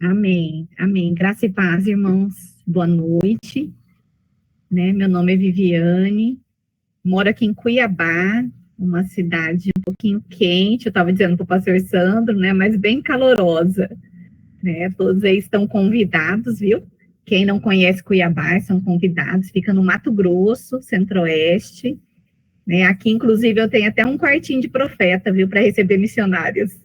Amém, amém. Graça e paz, irmãos. Boa noite. Né? Meu nome é Viviane, moro aqui em Cuiabá, uma cidade um pouquinho quente, eu estava dizendo para o pastor Sandro, né? Mas bem calorosa. Né? Todos aí estão convidados, viu? Quem não conhece Cuiabá, são convidados. Fica no Mato Grosso, Centro-Oeste. Né? Aqui, inclusive, eu tenho até um quartinho de profeta, viu? Para receber missionários.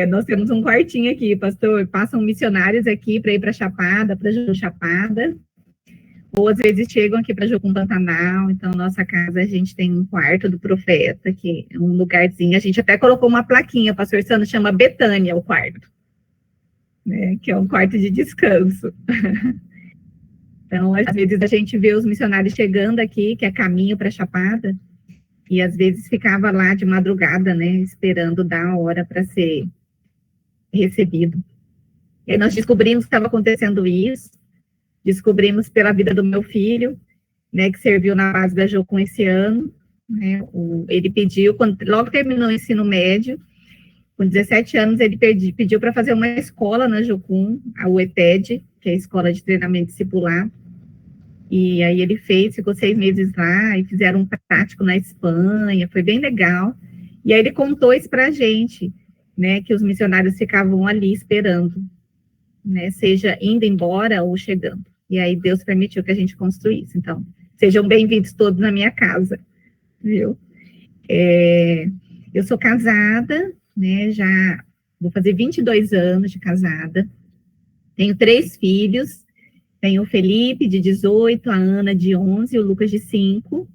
Nós temos um quartinho aqui, pastor. Passam missionários aqui para ir para Chapada, para Chapada. Ou às vezes chegam aqui para Jocum Pantanal. Então, nossa casa, a gente tem um quarto do profeta, que é um lugarzinho. A gente até colocou uma plaquinha, o pastor Sandro chama Betânia o quarto, né? Que é um quarto de descanso. Então, às vezes a gente vê os missionários chegando aqui, que é caminho para Chapada, e às vezes ficava lá de madrugada, né? Esperando dar a hora para ser recebido. E aí nós descobrimos que estava acontecendo isso, descobrimos pela vida do meu filho, né, que serviu na base da Jocum esse ano, né, ele pediu, logo terminou o ensino médio, com 17 anos, ele pediu para fazer uma escola na Jocum, a UETED, que é a Escola de Treinamento Discipular, e aí ele fez, ficou 6 meses lá, e fizeram um prático na Espanha, foi bem legal, e aí ele contou isso para a gente, né, que os missionários ficavam ali esperando, né, seja indo embora ou chegando. E aí Deus permitiu que a gente construísse. Então, sejam bem-vindos todos na minha casa, viu? Eu sou casada, né, já vou fazer 22 anos de casada, tenho 3 filhos, tenho o Felipe, de 18, a Ana, de 11, e o Lucas, de 5.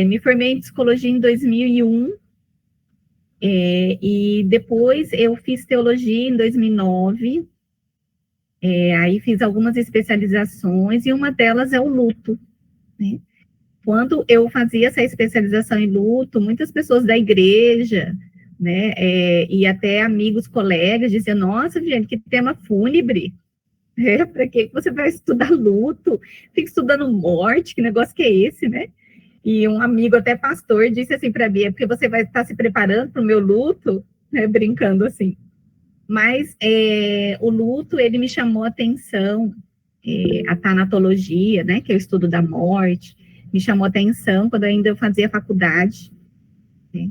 Me formei em psicologia em 2001, e depois eu fiz teologia em 2009, aí fiz algumas especializações, e uma delas é o luto, né? Quando eu fazia essa especialização em luto, muitas pessoas da igreja, né, e até amigos, colegas, diziam, nossa, gente, que tema fúnebre, para que você vai estudar luto? Fica estudando morte, que negócio que é esse, né? E um amigo, até pastor, disse assim para mim, é porque você vai estar se preparando para o meu luto, né, brincando assim. Mas o luto, ele me chamou a atenção, a tanatologia, né, que é o estudo da morte, me chamou a atenção quando ainda eu fazia faculdade, né,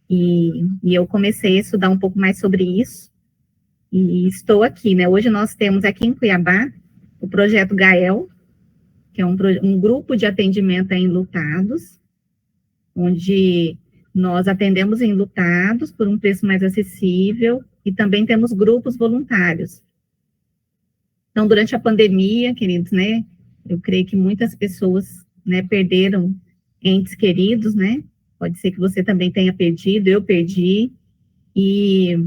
e eu comecei a estudar um pouco mais sobre isso, e estou aqui, né, hoje nós temos aqui em Cuiabá o Projeto Gael, que é um grupo de atendimento a enlutados, onde nós atendemos enlutados por um preço mais acessível, e também temos grupos voluntários. Então, durante a pandemia, queridos, né, eu creio que muitas pessoas, né, perderam entes queridos, né, pode ser que você também tenha perdido, eu perdi, e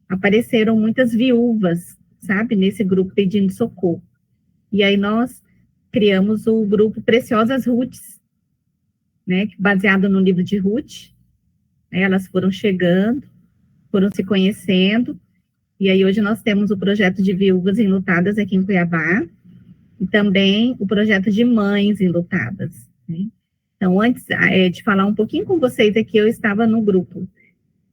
apareceram muitas viúvas, sabe, nesse grupo pedindo socorro. E aí nós criamos o grupo Preciosas Ruths, né, baseado no livro de Ruth, né, elas foram chegando, foram se conhecendo, e aí hoje nós temos o projeto de viúvas enlutadas aqui em Cuiabá, e também o projeto de mães enlutadas, né? Então, antes de falar um pouquinho com vocês aqui, eu estava no grupo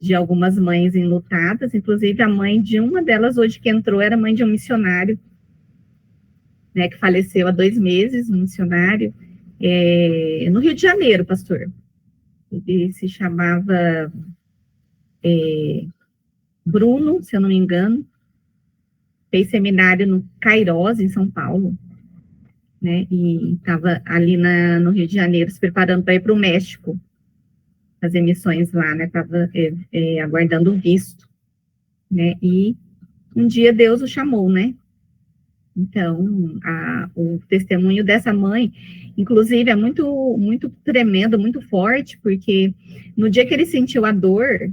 de algumas mães enlutadas, inclusive a mãe de uma delas hoje que entrou era mãe de um missionário, né, que faleceu há 2 meses, um missionário, no Rio de Janeiro, pastor. Ele se chamava Bruno, se eu não me engano, fez seminário no Cairós, em São Paulo, né, e estava ali no Rio de Janeiro se preparando para ir para o México, fazer missões lá, né, estava aguardando o visto, né, e um dia Deus o chamou, né, então o testemunho dessa mãe, inclusive, é muito, muito tremendo, muito forte, porque no dia que ele sentiu a dor,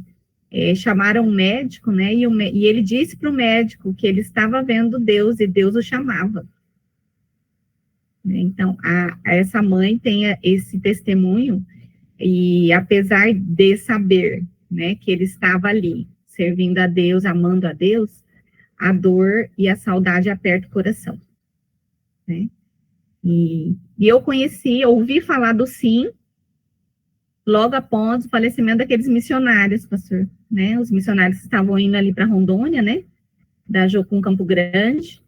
chamaram um médico, né, e ele disse para o médico que ele estava vendo Deus, e Deus o chamava. Então, essa mãe tem esse testemunho, e apesar de saber, né, que ele estava ali, servindo a Deus, amando a Deus, a dor e a saudade apertam o coração, né? E eu ouvi falar do Sim, logo após o falecimento daqueles missionários, pastor, né? Os missionários estavam indo ali para Rondônia, né? Da Jocum Campo Grande.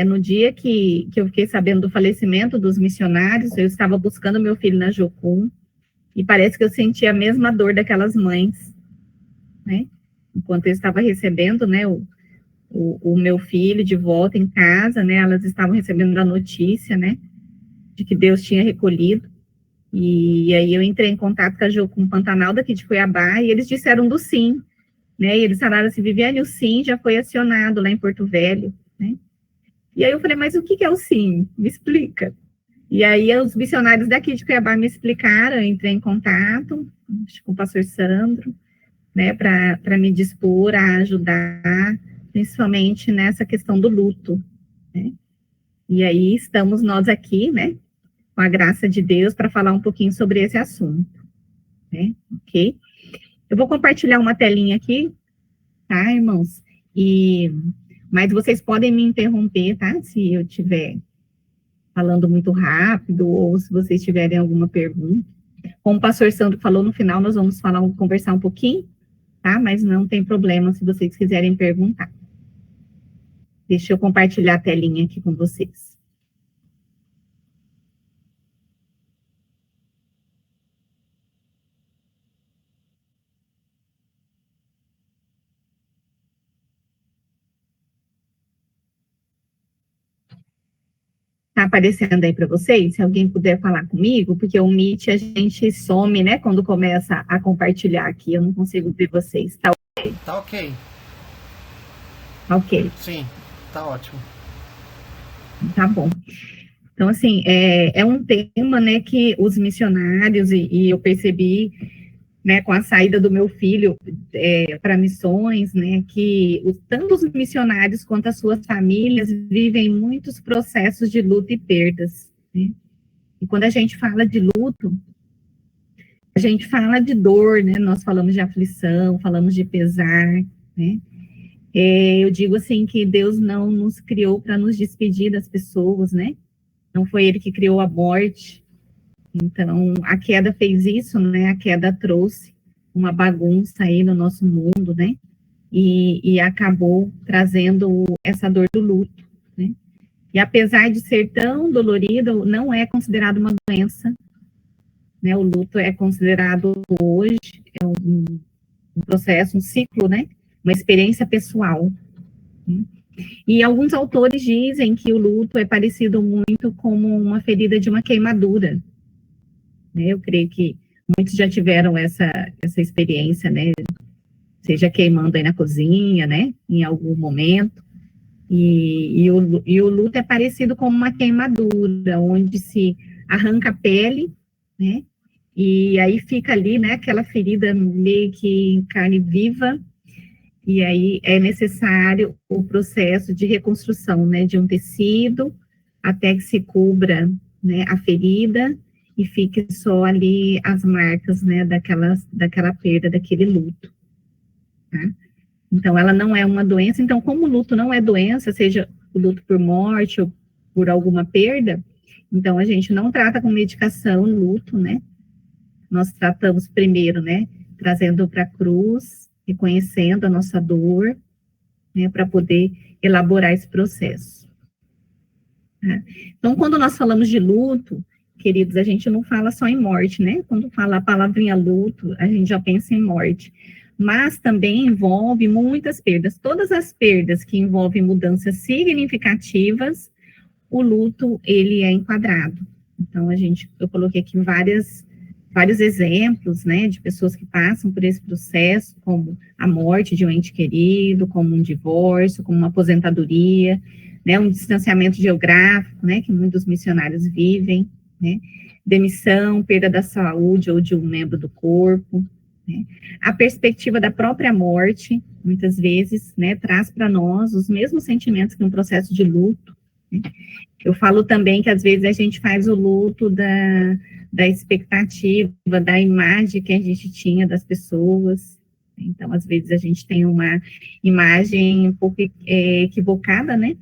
No dia que eu fiquei sabendo do falecimento dos missionários, eu estava buscando meu filho na Jocum, e parece que eu senti a mesma dor daquelas mães, né? Enquanto eu estava recebendo, né, o meu filho de volta em casa, né, elas estavam recebendo a notícia, né, de que Deus tinha recolhido, e aí eu entrei em contato com a Jocum Pantanal daqui de Cuiabá, e eles disseram do sim, né, e eles falaram assim, Viviane, o sim já foi acionado lá em Porto Velho, né, e aí eu falei, mas o que é o sim? Me explica. E aí os missionários daqui de Cuiabá me explicaram, eu entrei em contato com o pastor Sandro, né, para me dispor a ajudar, principalmente nessa questão do luto, né? E aí estamos nós aqui, né, com a graça de Deus, para falar um pouquinho sobre esse assunto, né, ok? Eu vou compartilhar uma telinha aqui, tá, irmãos? Mas vocês podem me interromper, tá, se eu estiver falando muito rápido, ou se vocês tiverem alguma pergunta. Como o pastor Sandro falou, no final nós vamos conversar um pouquinho, tá? Mas não tem problema se vocês quiserem perguntar. Deixa eu compartilhar a telinha aqui com vocês. Tá aparecendo aí para vocês? Se alguém puder falar comigo, porque o Meet a gente some, né? Quando começa a compartilhar aqui, eu não consigo ver vocês. Tá ok? Tá ok. Ok. Sim, tá ótimo. Tá bom. Então, assim, é um tema, né, que os missionários, e eu percebi, né, com a saída do meu filho para missões, né, que tanto os missionários quanto as suas famílias vivem muitos processos de luta e perdas, né? E quando a gente fala de luto, a gente fala de dor, né? Nós falamos de aflição, falamos de pesar, né? Eu digo assim que Deus não nos criou para nos despedir das pessoas, né? Não foi Ele que criou a morte. Então, a queda fez isso, né? A queda trouxe uma bagunça aí no nosso mundo, né? E acabou trazendo essa dor do luto, né? E apesar de ser tão dolorido, não é considerado uma doença, né? O luto é considerado hoje um processo, um ciclo, né? Uma experiência pessoal, né? E alguns autores dizem que o luto é parecido muito como uma ferida de uma queimadura, né? Eu creio que muitos já tiveram essa experiência, né? Seja queimando aí na cozinha, né? Em algum momento. E o luto é parecido com uma queimadura, onde se arranca a pele, né? E aí fica ali, né? Aquela ferida meio que em carne viva. E aí é necessário o processo de reconstrução, né? De um tecido até que se cubra, né? A ferida e fique só ali as marcas, né? Daquela perda, daquele luto. Tá? Então, ela não é uma doença. Então, como o luto não é doença, seja o luto por morte ou por alguma perda, então a gente não trata com medicação o luto, né? Nós tratamos primeiro, né? Trazendo para a cruz, reconhecendo a nossa dor, né? Para poder elaborar esse processo. Tá? Então, quando nós falamos de luto, queridos, a gente não fala só em morte, né? Quando fala a palavrinha luto, a gente já pensa em morte. Mas também envolve muitas perdas. Todas as perdas que envolvem mudanças significativas, o luto, ele é enquadrado. Então, eu coloquei aqui vários exemplos, né, de pessoas que passam por esse processo, como a morte de um ente querido, como um divórcio, como uma aposentadoria, né, um distanciamento geográfico, né, que muitos missionários vivem, né, demissão, perda da saúde ou de um membro do corpo, né, a perspectiva da própria morte, muitas vezes, né, traz para nós os mesmos sentimentos que um processo de luto, né. Eu falo também que às vezes a gente faz o luto da expectativa, da imagem que a gente tinha das pessoas. Então, às vezes a gente tem uma imagem um pouco equivocada, né?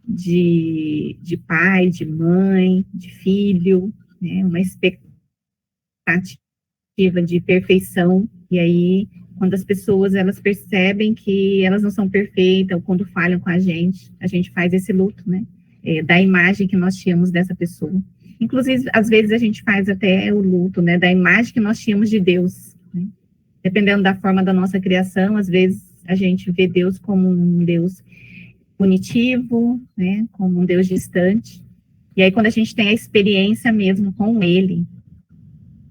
De pai, de mãe, de filho, né? Uma expectativa de perfeição, e aí, quando as pessoas, elas percebem que elas não são perfeitas, ou quando falham com a gente faz esse luto, né, da imagem que nós tínhamos dessa pessoa. Inclusive, às vezes, a gente faz até o luto, né, da imagem que nós tínhamos de Deus, né? Dependendo da forma da nossa criação, às vezes, a gente vê Deus como um Deus punitivo, né, como um Deus distante, e aí, quando a gente tem a experiência mesmo com Ele,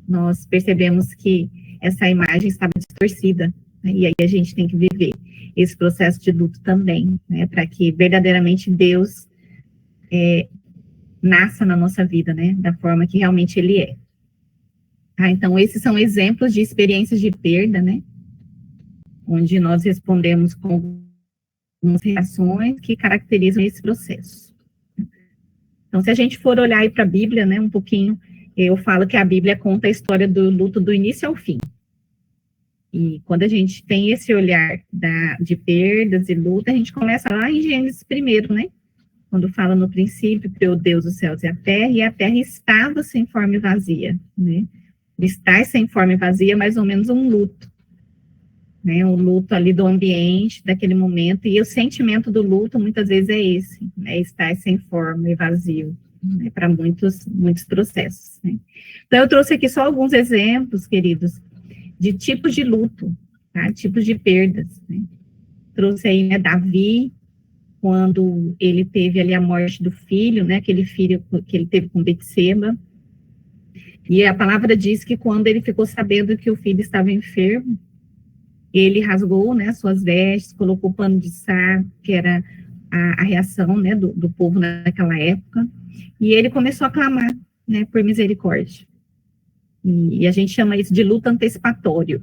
nós percebemos que essa imagem estava distorcida, né? E aí a gente tem que viver esse processo de luto também, né, para que verdadeiramente Deus nasça na nossa vida, né, da forma que realmente Ele é. Tá? Então, esses são exemplos de experiências de perda, né, onde nós respondemos com algumas reações que caracterizam esse processo. Então, se a gente for olhar aí para a Bíblia, né, um pouquinho, eu falo que a Bíblia conta a história do luto do início ao fim. E quando a gente tem esse olhar de perdas e luta, a gente começa lá em Gênesis primeiro, né? Quando fala no princípio, criou Deus os céus e a terra estava sem forma e vazia, né? Estar sem forma e vazia é mais ou menos um luto, né? Um luto ali do ambiente, daquele momento, e o sentimento do luto muitas vezes é esse, né? Estar sem forma e vazio, né? Para muitos processos, né? Então, eu trouxe aqui só alguns exemplos, queridos, de tipos de luto, tá? Tipos de perdas, né? Trouxe aí, né, Davi, quando ele teve ali a morte do filho, né, aquele filho que ele teve com Betseba, e a palavra diz que quando ele ficou sabendo que o filho estava enfermo, ele rasgou, né, suas vestes, colocou pano de saco, que era a reação, né, do povo naquela época, e ele começou a clamar, né, por misericórdia. E a gente chama isso de luto antecipatório.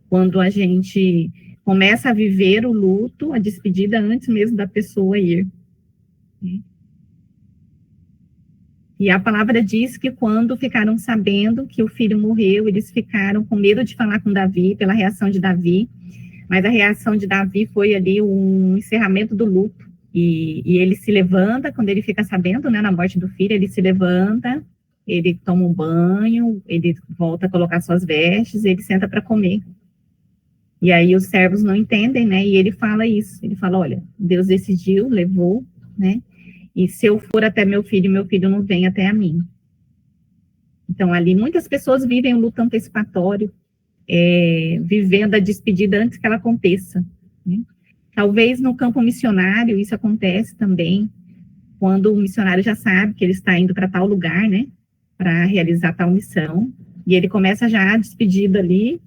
Quando a gente começa a viver o luto, a despedida antes mesmo da pessoa ir. E a palavra diz que quando ficaram sabendo que o filho morreu, eles ficaram com medo de falar com Davi, pela reação de Davi, mas a reação de Davi foi ali um encerramento do luto. E ele se levanta, quando ele fica sabendo, né, na morte do filho, ele se levanta, ele toma um banho, ele volta a colocar suas vestes, ele senta para comer. E aí os servos não entendem, né, e ele fala isso, ele fala, olha, Deus decidiu, levou, né, e se eu for até meu filho não vem até a mim. Então, ali, muitas pessoas vivem o luto antecipatório, vivendo a despedida antes que ela aconteça, né? Talvez no campo missionário isso acontece também, quando o missionário já sabe que ele está indo para tal lugar, né, para realizar tal missão, e ele começa já a despedida ali,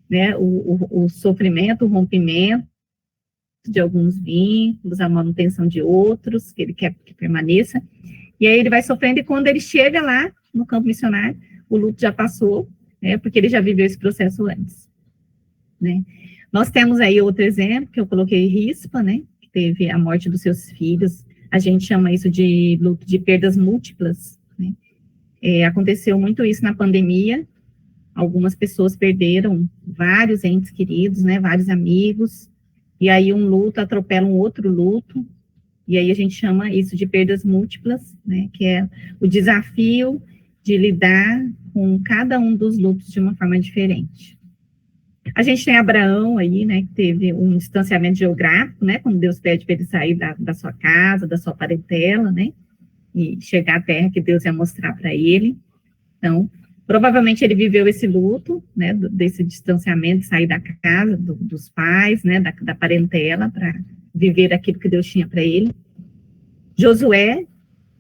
né, o sofrimento, o rompimento de alguns vínculos, a manutenção de outros, que ele quer que permaneça, e aí ele vai sofrendo, e quando ele chega lá no campo missionário, o luto já passou, né, porque ele já viveu esse processo antes, né. Nós temos aí outro exemplo, que eu coloquei Rispa, né, que teve a morte dos seus filhos, a gente chama isso de luto de perdas múltiplas, né. Aconteceu muito isso na pandemia, algumas pessoas perderam vários entes queridos, né, vários amigos, e aí um luto atropela um outro luto, e aí a gente chama isso de perdas múltiplas, né, que é o desafio de lidar com cada um dos lutos de uma forma diferente. A gente tem Abraão aí, né, que teve um distanciamento geográfico, né, quando Deus pede para ele sair da sua casa, da sua parentela, né, e chegar à terra que Deus ia mostrar para ele. Então, provavelmente ele viveu esse luto, né, desse distanciamento, de sair da casa, dos pais, né, da parentela, para viver aquilo que Deus tinha para ele. Josué,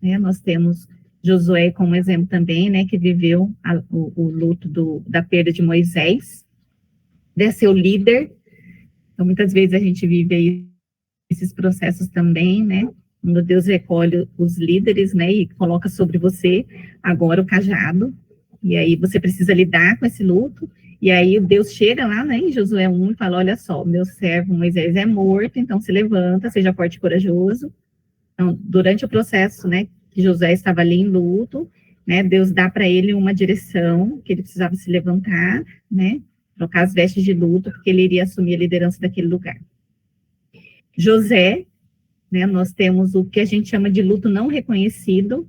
né, nós temos Josué como exemplo também, né, que viveu o luto da perda de Moisés, de ser o líder. Então, muitas vezes a gente vive aí esses processos também, né, quando Deus recolhe os líderes, né, e coloca sobre você agora o cajado, e aí você precisa lidar com esse luto, e aí Deus chega lá, né, em Josué 1 e fala, olha só, meu servo Moisés é morto, então se levanta, seja forte e corajoso. Então, durante o processo, né, que Josué estava ali em luto, né, Deus dá para ele uma direção, que ele precisava se levantar, né, trocar as vestes de luto, porque ele iria assumir a liderança daquele lugar. José, né, nós temos o que a gente chama de luto não reconhecido,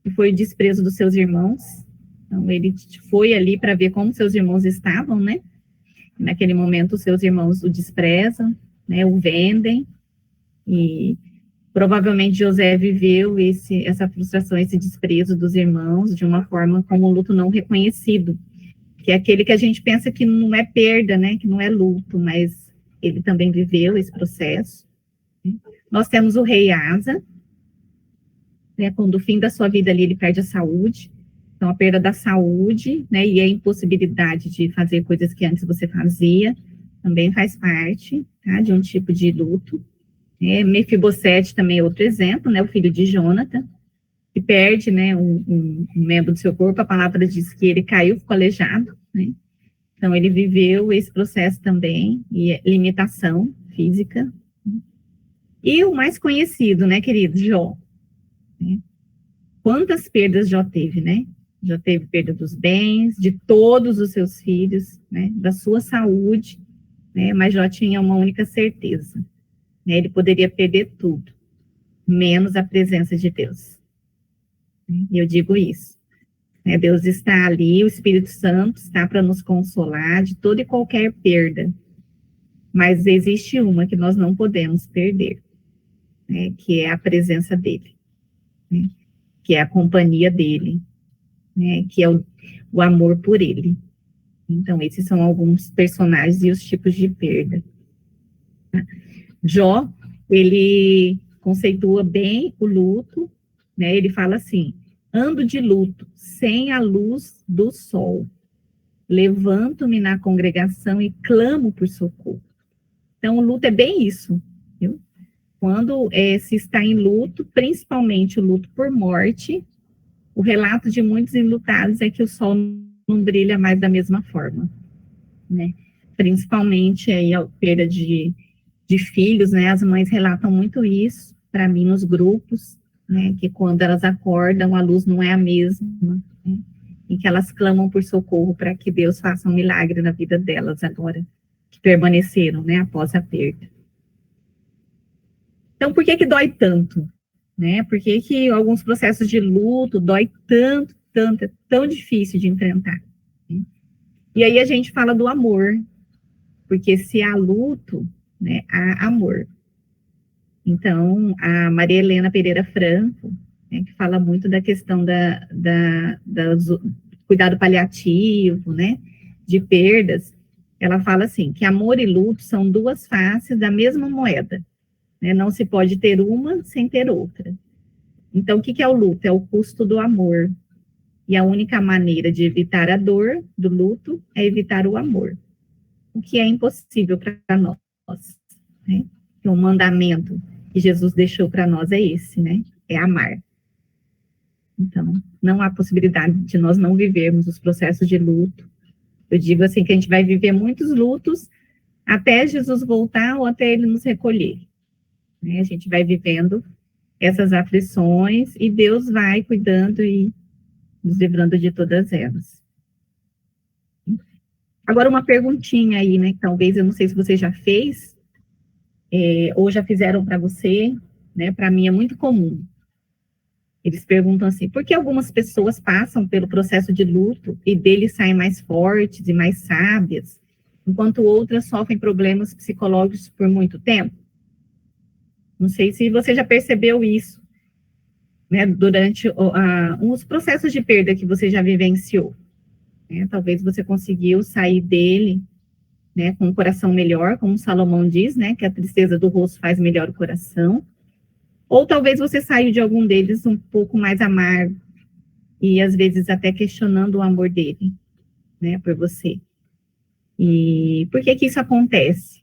que foi o desprezo dos seus irmãos, Então, ele foi ali para ver como seus irmãos estavam, né? Naquele momento, seus irmãos o desprezam, né? O vendem, e provavelmente José viveu essa frustração, esse desprezo dos irmãos de uma forma como um luto não reconhecido, que é aquele que a gente pensa que não é perda, né? Que não é luto, mas ele também viveu esse processo. Nós temos o rei Asa, né? Quando o fim da sua vida ali ele perde a saúde. Então, a perda da saúde, né, e a impossibilidade de fazer coisas que antes você fazia, também faz parte, tá, de um tipo de luto. Mefibosete também é outro exemplo, né, o filho de Jonathan, que perde, né, um membro do seu corpo. A palavra diz que ele caiu, ficou aleijado, né, então ele viveu esse processo também, e limitação física. E o mais conhecido, né, querido, Jó, né? Quantas perdas Jó teve, né? Já teve perda dos bens, de todos os seus filhos, né, da sua saúde, né, mas Jó tinha uma única certeza, né, ele poderia perder tudo, menos a presença de Deus. E eu digo isso, né, Deus está ali, o Espírito Santo está para nos consolar de toda e qualquer perda, mas existe uma que nós não podemos perder, né, que é a presença dele, né, que é a companhia dele, né, que é o amor por ele. Então, esses são alguns personagens e os tipos de perda. Jó, ele conceitua bem o luto, né? Ele fala assim: ando de luto, sem a luz do sol. Levanto-me na congregação e clamo por socorro. Então, o luto é bem isso, viu? Quando se está em luto, principalmente o luto por morte, o relato de muitos enlutados é que o sol não brilha mais da mesma forma, né? Principalmente aí a perda de filhos, né? As mães relatam muito isso para mim nos grupos, né? Que quando elas acordam, a luz não é a mesma, né? E que elas clamam por socorro para que Deus faça um milagre na vida delas agora, que permaneceram, né? Após a perda. Então, por que dói tanto? Né? Por que alguns processos de luto dói tanto, é tão difícil de enfrentar? Né? E aí a gente fala do amor, porque se há luto, né, há amor. Então, a Maria Helena Pereira Franco, né, que fala muito da questão do cuidado paliativo, né, de perdas, ela fala assim, que amor e luto são duas faces da mesma moeda, né, não se pode ter uma sem ter outra. Então, o que é o luto? É o custo do amor. E a única maneira de evitar a dor do luto é evitar o amor. O que é impossível para nós, né? O mandamento que Jesus deixou para nós é esse, né? É amar. Então, não há possibilidade de nós não vivermos os processos de luto. Eu digo assim, que a gente vai viver muitos lutos até Jesus voltar ou até ele nos recolher. Né? A gente vai vivendo essas aflições, e Deus vai cuidando e nos livrando de todas elas. Agora, uma perguntinha aí, né, que talvez, eu não sei se você já fez, ou já fizeram para você, né, para mim é muito comum. Eles perguntam assim, por que algumas pessoas passam pelo processo de luto e deles saem mais fortes e mais sábias, enquanto outras sofrem problemas psicológicos por muito tempo? Não sei se você já percebeu isso, né, durante os processos de perda que você já vivenciou. Né? Talvez você conseguiu sair dele, né, com um coração melhor, como Salomão diz, né, que a tristeza do rosto faz melhor o coração. Ou talvez você saiu de algum deles um pouco mais amargo, e às vezes até questionando o amor dele, né, por você. E por que isso acontece?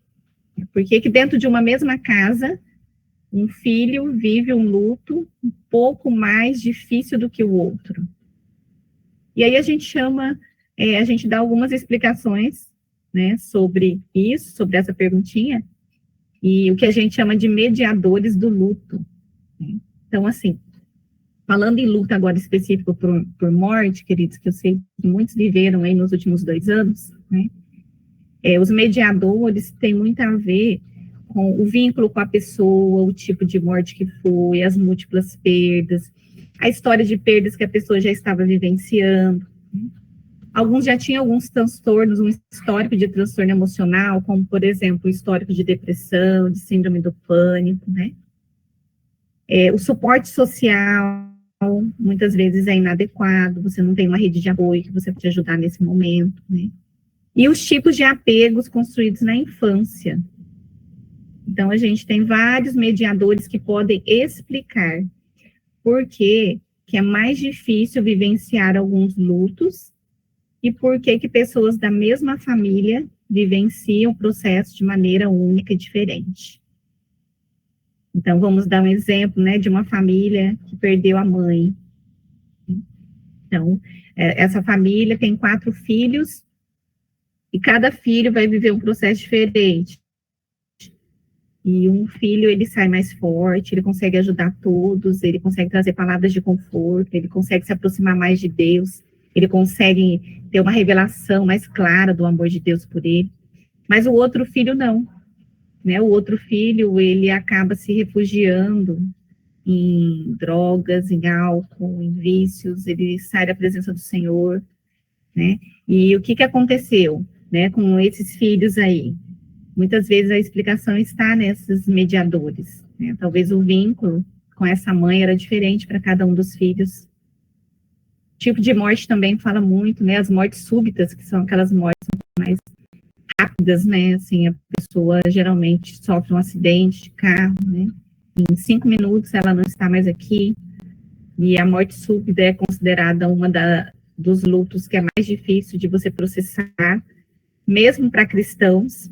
Por que dentro de uma mesma casa, um filho vive um luto um pouco mais difícil do que o outro? E aí a gente a gente dá algumas explicações, né, sobre isso, sobre essa perguntinha, e o que a gente chama de mediadores do luto. Né? Então, assim, falando em luto agora específico por morte, queridos, que eu sei que muitos viveram aí nos últimos 2 anos, né, os mediadores têm muito a ver com o vínculo com a pessoa, o tipo de morte que foi, as múltiplas perdas, a história de perdas que a pessoa já estava vivenciando, Alguns já tinham alguns transtornos, um histórico de transtorno emocional, como, por exemplo, o histórico de depressão, de síndrome do pânico, né? O suporte social, muitas vezes, é inadequado, você não tem uma rede de apoio que você pode ajudar nesse momento, né? E os tipos de apegos construídos na infância. Então, a gente tem vários mediadores que podem explicar por que é mais difícil vivenciar alguns lutos e por que pessoas da mesma família vivenciam o processo de maneira única e diferente. Então, vamos dar um exemplo, né, de uma família que perdeu a mãe. Então, essa família tem 4 filhos e cada filho vai viver um processo diferente. E um filho, ele sai mais forte, ele consegue ajudar todos, ele consegue trazer palavras de conforto, ele consegue se aproximar mais de Deus, ele consegue ter uma revelação mais clara do amor de Deus por ele. Mas o outro filho não, né? O outro filho, ele acaba se refugiando em drogas, em álcool, em vícios, ele sai da presença do Senhor, né? E o que aconteceu, né, com esses filhos aí? Muitas vezes a explicação está nesses mediadores, né? Talvez o vínculo com essa mãe era diferente para cada um dos filhos. O tipo de morte também fala muito, né? As mortes súbitas, que são aquelas mortes mais rápidas, né? Assim, a pessoa geralmente sofre um acidente de carro, né? Em 5 minutos ela não está mais aqui. E a morte súbita é considerada uma dos lutos que é mais difícil de você processar, mesmo para cristãos,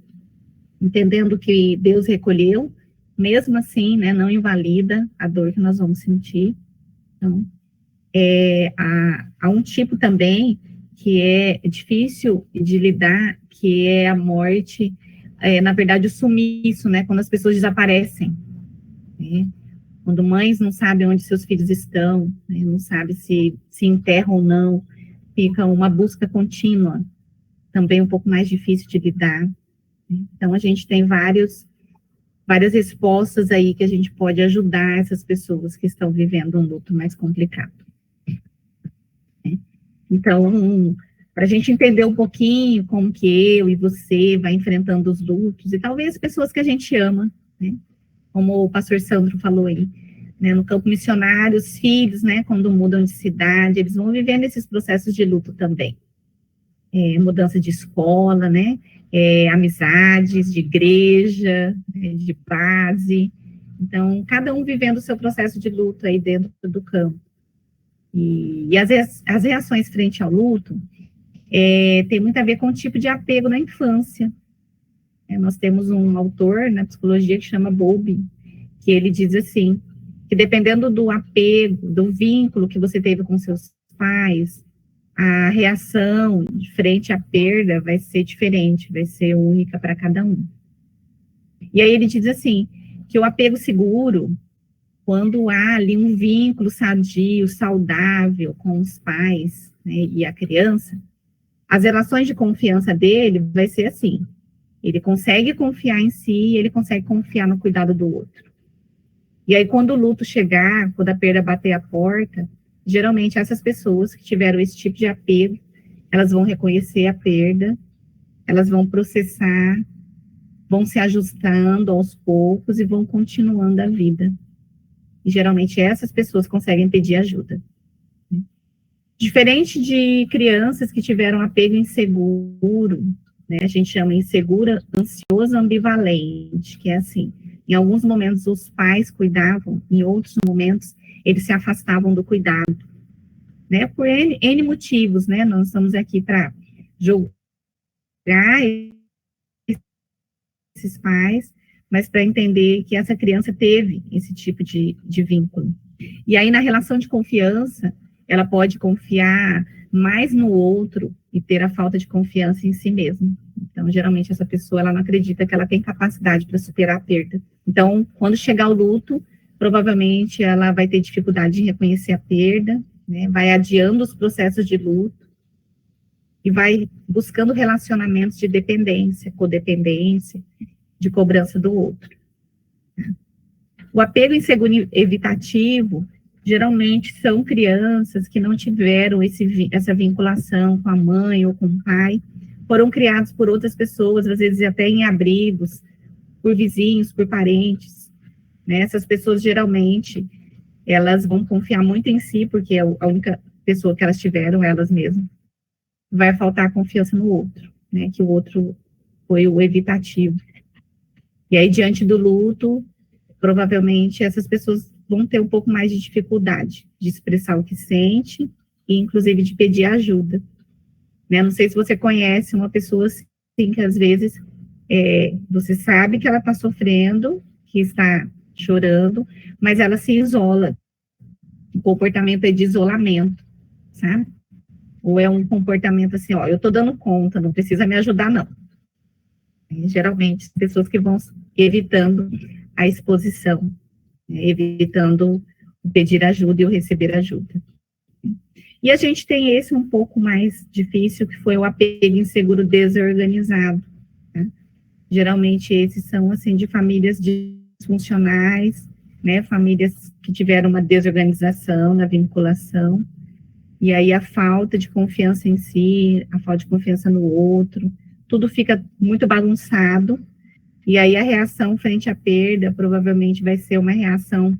entendendo que Deus recolheu, mesmo assim, né, não invalida a dor que nós vamos sentir. Então, há um tipo também que é difícil de lidar, que é a morte, na verdade, o sumiço, né, quando as pessoas desaparecem, né, quando mães não sabem onde seus filhos estão, né, não sabem se enterram ou não, fica uma busca contínua, também um pouco mais difícil de lidar. Então, a gente tem várias respostas aí que a gente pode ajudar essas pessoas que estão vivendo um luto mais complicado. Então, para a gente entender um pouquinho como que eu e você vai enfrentando os lutos, e talvez pessoas que a gente ama, né? Como o pastor Sandro falou aí, né? No campo missionário, os filhos, né, quando mudam de cidade, eles vão vivendo esses processos de luto também. Mudança de escola, né? Amizades, de igreja, de base. Então, cada um vivendo o seu processo de luto aí dentro do campo. E as reações frente ao luto tem muito a ver com o tipo de apego na infância. Nós temos um autor na psicologia que chama Bowlby, que ele diz assim, que dependendo do apego, do vínculo que você teve com seus pais, a reação de frente à perda vai ser diferente, vai ser única para cada um. E aí ele diz assim, que o apego seguro, quando há ali um vínculo sadio, saudável com os pais, né, e a criança, as relações de confiança dele vai ser assim, ele consegue confiar em si, ele consegue confiar no cuidado do outro. E aí quando o luto chegar, quando a perda bater a porta, geralmente essas pessoas que tiveram esse tipo de apego, elas vão reconhecer a perda, elas vão processar, vão se ajustando aos poucos e vão continuando a vida. E geralmente essas pessoas conseguem pedir ajuda. Diferente de crianças que tiveram apego inseguro, né, a gente chama insegura, ansioso, ambivalente, que é assim, em alguns momentos os pais cuidavam, em outros momentos eles se afastavam do cuidado, né, por N motivos, né, nós estamos aqui para julgar esses pais, mas para entender que essa criança teve esse tipo de vínculo. E aí, na relação de confiança, ela pode confiar mais no outro e ter a falta de confiança em si mesma. Então, geralmente, essa pessoa, ela não acredita que ela tem capacidade para superar a perda. Então, quando chegar o luto, provavelmente ela vai ter dificuldade de reconhecer a perda, né, vai adiando os processos de luto e vai buscando relacionamentos de dependência, codependência, de cobrança do outro. O apego inseguro evitativo geralmente são crianças que não tiveram essa vinculação com a mãe ou com o pai, foram criados por outras pessoas, às vezes até em abrigos, por vizinhos, por parentes, né? Essas pessoas, geralmente, elas vão confiar muito em si, porque é a única pessoa que elas tiveram, elas mesmas. Vai faltar confiança no outro, né? Que o outro foi o evitativo. E aí, diante do luto, provavelmente essas pessoas vão ter um pouco mais de dificuldade de expressar o que sente e, inclusive, de pedir ajuda. Né? Não sei se você conhece uma pessoa assim, que às vezes você sabe que ela está sofrendo, que está chorando, mas ela se isola. O comportamento é de isolamento, sabe? Ou é um comportamento assim, ó, eu estou dando conta, não precisa me ajudar, não. Geralmente, pessoas que vão evitando a exposição, evitando o pedir ajuda e o receber ajuda. E a gente tem esse um pouco mais difícil, que foi o apego inseguro desorganizado. Né? Geralmente, esses são, assim, de famílias disfuncionais, né, famílias que tiveram uma desorganização na vinculação, e aí a falta de confiança em si, a falta de confiança no outro, tudo fica muito bagunçado, e aí a reação frente à perda provavelmente vai ser uma reação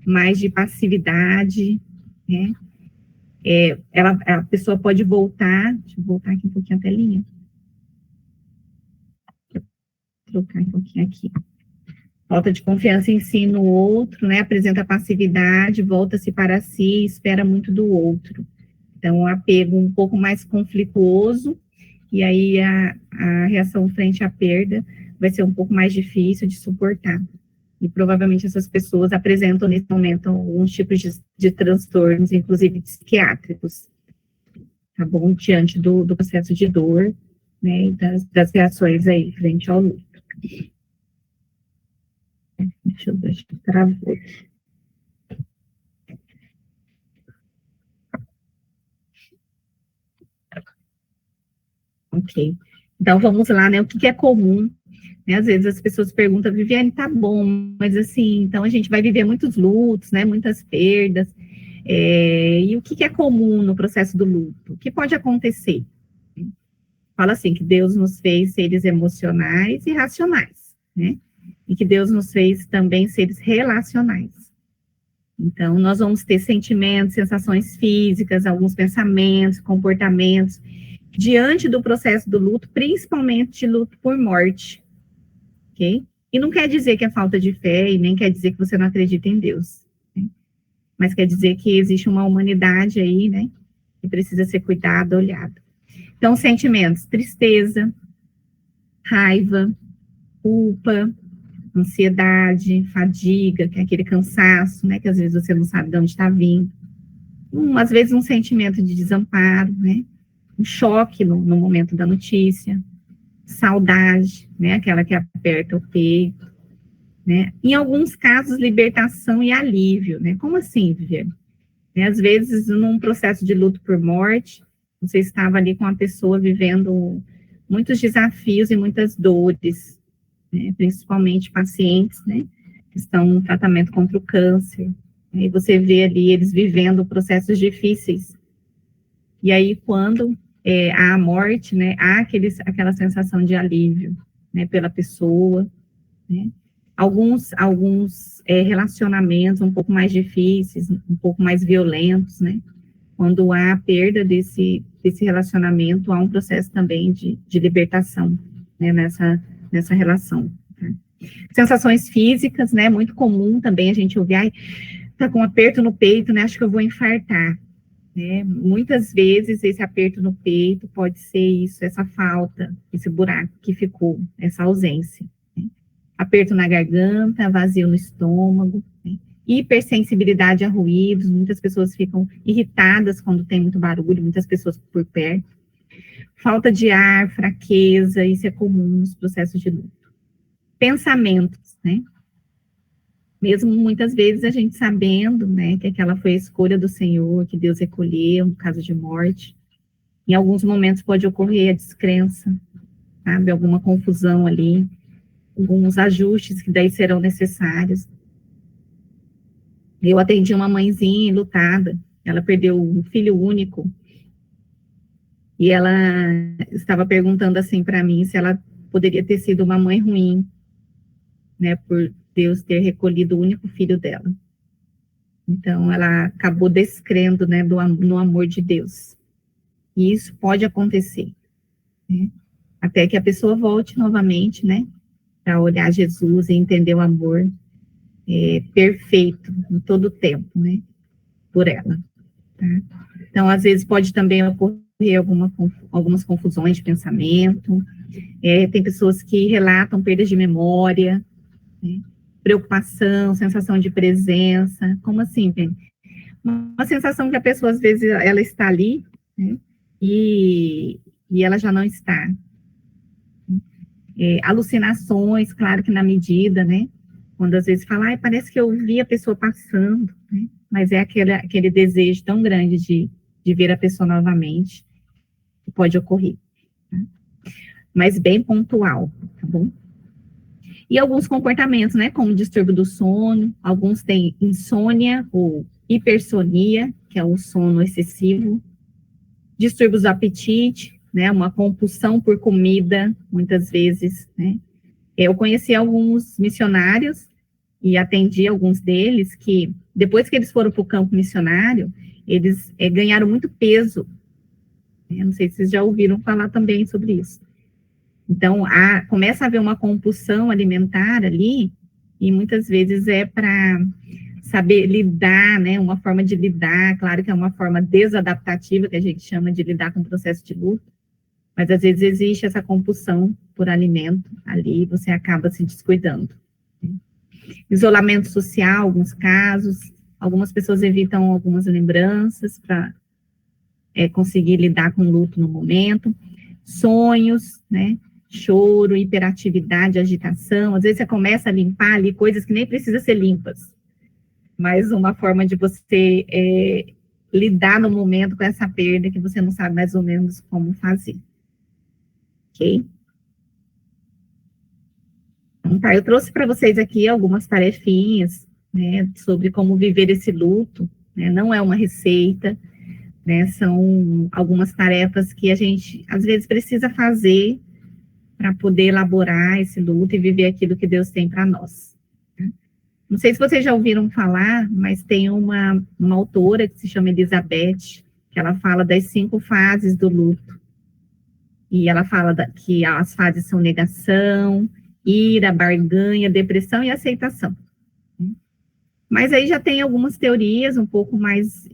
mais de passividade, né? A pessoa pode voltar, deixa eu voltar aqui um pouquinho a telinha, trocar um pouquinho aqui. Falta de confiança em si no outro, né? Apresenta passividade, volta-se para si, espera muito do outro. Então, um apego um pouco mais conflituoso, e aí a reação frente à perda vai ser um pouco mais difícil de suportar. E provavelmente essas pessoas apresentam nesse momento alguns tipos de transtornos, inclusive psiquiátricos, tá bom? Diante do processo de dor, né? E das reações aí frente ao luto. Deixa eu ver, acho que travou. Ok. Então, vamos lá, né? O que é comum? Né? Às vezes as pessoas perguntam, Viviane, tá bom, mas assim, então a gente vai viver muitos lutos, né? Muitas perdas. E o que é comum no processo do luto? O que pode acontecer? Fala assim, que Deus nos fez seres emocionais e racionais, né? E que Deus nos fez também seres relacionais. Então, nós vamos ter sentimentos, sensações físicas, alguns pensamentos, comportamentos, diante do processo do luto, principalmente luto por morte, ok? E não quer dizer que é falta de fé, e nem quer dizer que você não acredita em Deus, né? Mas quer dizer que existe uma humanidade aí, né, que precisa ser cuidada, olhada. Então, sentimentos, tristeza, raiva, culpa, ansiedade, fadiga, que é aquele cansaço, né, que às vezes você não sabe de onde está vindo. Às vezes um sentimento de desamparo, né, um choque no momento da notícia, saudade, né, aquela que aperta o peito, né, em alguns casos, libertação e alívio, né, como assim, Viviane? Às vezes, num processo de luto por morte, você estava ali com a pessoa vivendo muitos desafios e muitas dores, né, principalmente pacientes, né, que estão no tratamento contra o câncer, e você vê ali eles vivendo processos difíceis. E aí, quando há a morte, né, há aquela sensação de alívio, né, pela pessoa, né. Alguns relacionamentos um pouco mais difíceis, um pouco mais violentos, né, quando há a perda desse relacionamento, há um processo também de libertação, né, nessa relação. Tá? Sensações físicas, né, muito comum também a gente ouvir, tá com um aperto no peito, né, acho que eu vou infartar. Né? Muitas vezes esse aperto no peito pode ser isso, essa falta, esse buraco que ficou, essa ausência. Né? Aperto na garganta, vazio no estômago, né? Hipersensibilidade a ruídos, muitas pessoas ficam irritadas quando tem muito barulho, muitas pessoas por perto. Falta de ar, fraqueza, isso é comum nos processos de luto. Pensamentos, né? Mesmo muitas vezes a gente sabendo, né, que aquela foi a escolha do Senhor, que Deus recolheu no caso de morte, em alguns momentos pode ocorrer a descrença, sabe, alguma confusão ali, alguns ajustes que daí serão necessários. Eu atendi uma mãezinha enlutada, ela perdeu um filho único, e ela estava perguntando assim para mim se ela poderia ter sido uma mãe ruim, né, por Deus ter recolhido o único filho dela. Então, ela acabou descrendo, né, no amor de Deus. E isso pode acontecer, né, até que a pessoa volte novamente, né, para olhar Jesus e entender o amor perfeito em todo o tempo, né, por ela. Tá? Então, às vezes, pode também ocorrer algumas confusões de pensamento. Tem pessoas que relatam perdas de memória, né, preocupação, sensação de presença. Como assim, Penny? Uma sensação que a pessoa, às vezes, ela está ali, né, e ela já não está. Alucinações, claro que na medida, né? Quando às vezes fala, parece que eu vi a pessoa passando, né? Mas é aquele desejo tão grande de ver a pessoa novamente, que pode ocorrer. Tá? Mas bem pontual, tá bom? E alguns comportamentos, né? Como distúrbio do sono, alguns têm insônia ou hipersonia, que é o sono excessivo, distúrbios do apetite, né? Uma compulsão por comida, muitas vezes, né? Eu conheci alguns missionários e atendi alguns deles que, depois que eles foram para o campo missionário, eles ganharam muito peso. Eu não sei se vocês já ouviram falar também sobre isso. Então, começa a haver uma compulsão alimentar ali, e muitas vezes é para saber lidar, né, uma forma de lidar, claro que é uma forma desadaptativa, que a gente chama de lidar com o processo de luto, mas às vezes existe essa compulsão por alimento ali, você acaba se descuidando. Isolamento social, alguns casos, algumas pessoas evitam algumas lembranças para conseguir lidar com o luto no momento, sonhos, né, choro, hiperatividade, agitação, às vezes você começa a limpar ali coisas que nem precisam ser limpas, mas uma forma de você lidar no momento com essa perda que você não sabe mais ou menos como fazer. Ok? Então, tá, eu trouxe para vocês aqui algumas tarefinhas, né, sobre como viver esse luto, né, não é uma receita, né, são algumas tarefas que a gente, às vezes, precisa fazer para poder elaborar esse luto e viver aquilo que Deus tem para nós. Não sei se vocês já ouviram falar, mas tem uma autora que se chama Elizabeth, que ela fala das 5 fases do luto. E ela fala que as fases são negação, ira, barganha, depressão e aceitação. Mas aí já tem algumas teorias um pouco mais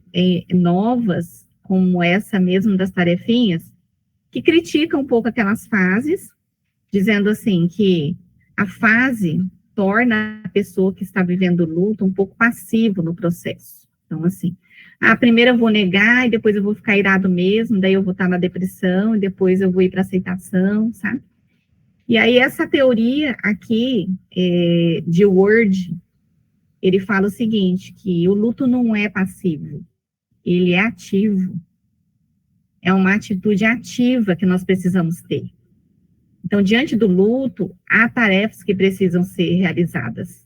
novas, como essa mesmo das tarefinhas, que criticam um pouco aquelas fases, dizendo assim que a fase torna a pessoa que está vivendo o luto um pouco passivo no processo. Então, assim, primeiro eu vou negar, e depois eu vou ficar irado mesmo, daí eu vou estar na depressão, e depois eu vou ir para aceitação, sabe? E aí essa teoria aqui, de Word, ele fala o seguinte, que o luto não é passivo, ele é ativo. É uma atitude ativa que nós precisamos ter. Então, diante do luto, há tarefas que precisam ser realizadas.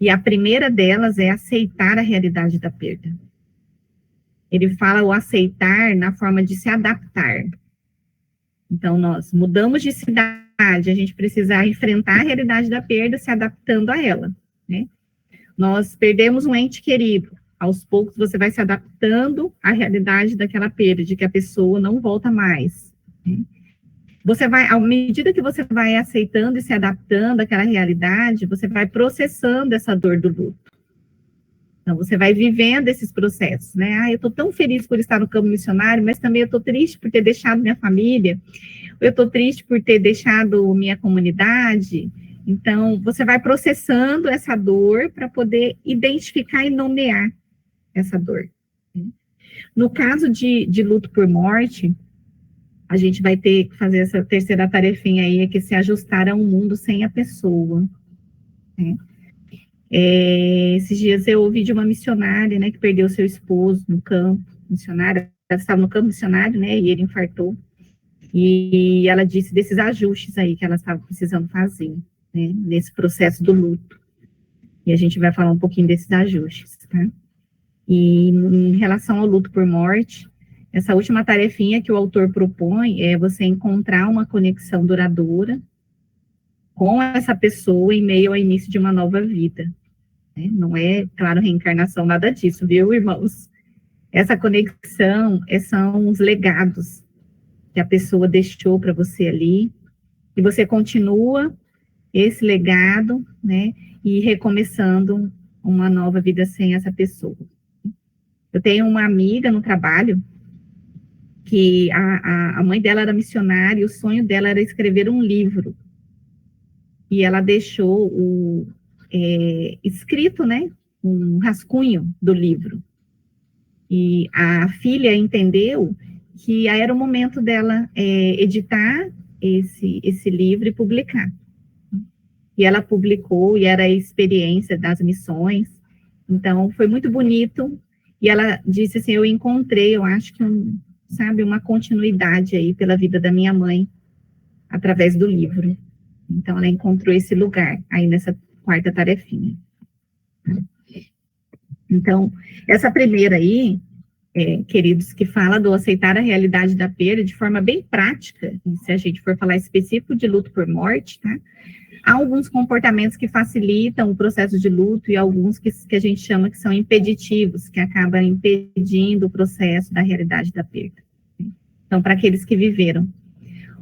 E a primeira delas é aceitar a realidade da perda. Ele fala o aceitar na forma de se adaptar. Então, nós mudamos de cidade, a gente precisa enfrentar a realidade da perda se adaptando a ela, né? Nós perdemos um ente querido. Aos poucos você vai se adaptando à realidade daquela perda, de que a pessoa não volta mais, né? Você vai, à medida que você vai aceitando e se adaptando àquela realidade, você vai processando essa dor do luto. Então, você vai vivendo esses processos, né? Eu estou tão feliz por estar no campo missionário, mas também eu estou triste por ter deixado minha família, eu estou triste por ter deixado minha comunidade. Então, você vai processando essa dor para poder identificar e nomear essa dor. No caso de luto por morte, a gente vai ter que fazer essa terceira tarefinha aí, que é se ajustar a um mundo sem a pessoa, né? Esses dias eu ouvi de uma missionária, né, que perdeu seu esposo no campo missionário, ela estava no campo missionário, né, e ele infartou, e ela disse desses ajustes aí que ela estava precisando fazer, né, nesse processo do luto, e a gente vai falar um pouquinho desses ajustes. tá? E em relação ao luto por morte, essa última tarefinha que o autor propõe é você encontrar uma conexão duradoura com essa pessoa em meio ao início de uma nova vida, né? Não é, claro, reencarnação, nada disso, viu, irmãos? Essa conexão são os legados que a pessoa deixou para você ali, e você continua esse legado, né, e recomeçando uma nova vida sem essa pessoa. Eu tenho uma amiga no trabalho que a mãe dela era missionária e o sonho dela era escrever um livro. E ela deixou escrito, né, um rascunho do livro. E a filha entendeu que era o momento dela editar esse livro e publicar. E ela publicou, e era a experiência das missões. Então, foi muito bonito. E ela disse assim, eu encontrei, eu acho que, uma continuidade aí pela vida da minha mãe, através do livro. Então, ela encontrou esse lugar aí nessa quarta tarefinha. Então, essa primeira aí, queridos, que fala do aceitar a realidade da perda de forma bem prática, e se a gente for falar específico de luto por morte, tá? Há alguns comportamentos que facilitam o processo de luto e alguns que a gente chama que são impeditivos, que acabam impedindo o processo da realidade da perda. Então, para aqueles que viveram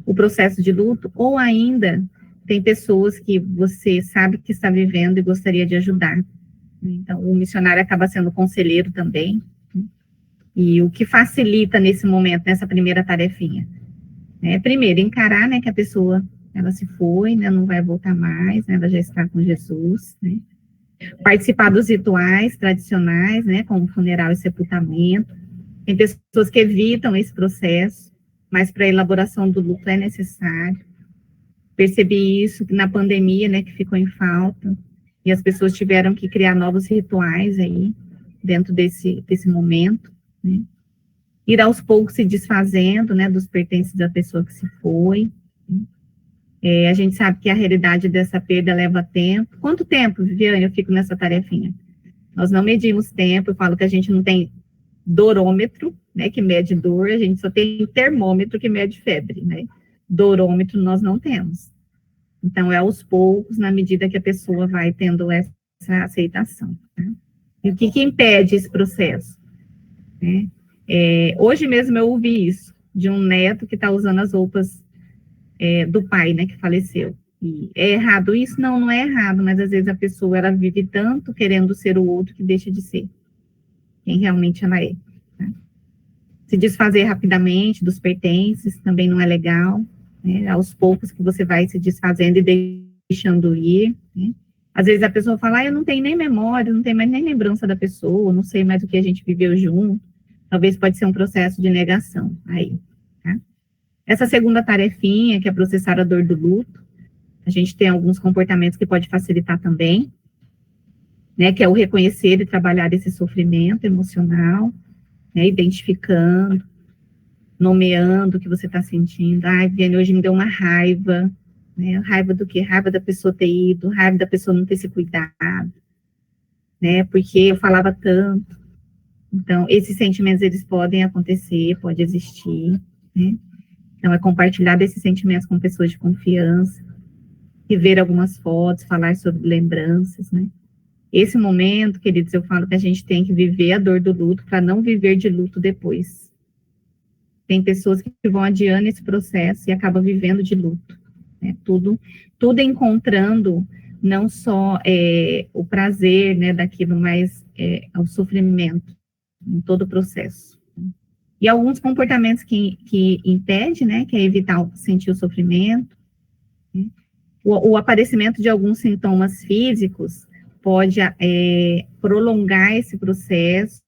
o processo de luto, ou ainda tem pessoas que você sabe que está vivendo e gostaria de ajudar. Então, o missionário acaba sendo conselheiro também. E o que facilita nesse momento, nessa primeira tarefinha? Primeiro, encarar, né, que a pessoa, ela se foi, né, não vai voltar mais, né, ela já está com Jesus, né? Participar dos rituais tradicionais, né, como funeral e sepultamento. Tem pessoas que evitam esse processo, mas para a elaboração do luto é necessário. Percebi isso na pandemia, né, que ficou em falta, e as pessoas tiveram que criar novos rituais aí, dentro desse momento, né? Ir aos poucos se desfazendo, né, dos pertences da pessoa que se foi. A gente sabe que a realidade dessa perda leva tempo. Quanto tempo, Viviane, eu fico nessa tarefinha? Nós não medimos tempo, eu falo que a gente não tem dorômetro, né, que mede dor, a gente só tem termômetro que mede febre, né? Dorômetro nós não temos. Então, é aos poucos, na medida que a pessoa vai tendo essa aceitação. Tá? E o que impede esse processo? Né? Hoje mesmo eu ouvi isso, de um neto que está usando as roupas do pai, né, que faleceu. E é errado isso? Não, não é errado, mas às vezes a pessoa, ela vive tanto querendo ser o outro que deixa de ser quem realmente ela é. Tá? Se desfazer rapidamente dos pertences também não é legal, né? Aos poucos que você vai se desfazendo e deixando ir, né? Às vezes a pessoa fala, eu não tenho nem memória, não tenho mais nem lembrança da pessoa, não sei mais o que a gente viveu junto. Talvez pode ser um processo de negação aí, tá? Essa segunda tarefinha, que é processar a dor do luto, a gente tem alguns comportamentos que pode facilitar também, né, que é o reconhecer e trabalhar esse sofrimento emocional, né, identificando, nomeando o que você está sentindo. Ai, Viviane, hoje me deu uma raiva, né, raiva do quê? Raiva da pessoa ter ido, raiva da pessoa não ter se cuidado, né, porque eu falava tanto. Então, esses sentimentos, eles podem acontecer, pode existir, né. Então, é compartilhar desses sentimentos com pessoas de confiança, rever algumas fotos, falar sobre lembranças, né. Esse momento, queridos, eu falo que a gente tem que viver a dor do luto para não viver de luto depois. Tem pessoas que vão adiando esse processo e acabam vivendo de luto, né? Tudo encontrando não só o prazer, né, daquilo, mas o sofrimento em todo o processo. E alguns comportamentos que impedem, né, que é evitar sentir o sofrimento, né? O aparecimento de alguns sintomas físicos pode prolongar esse processo,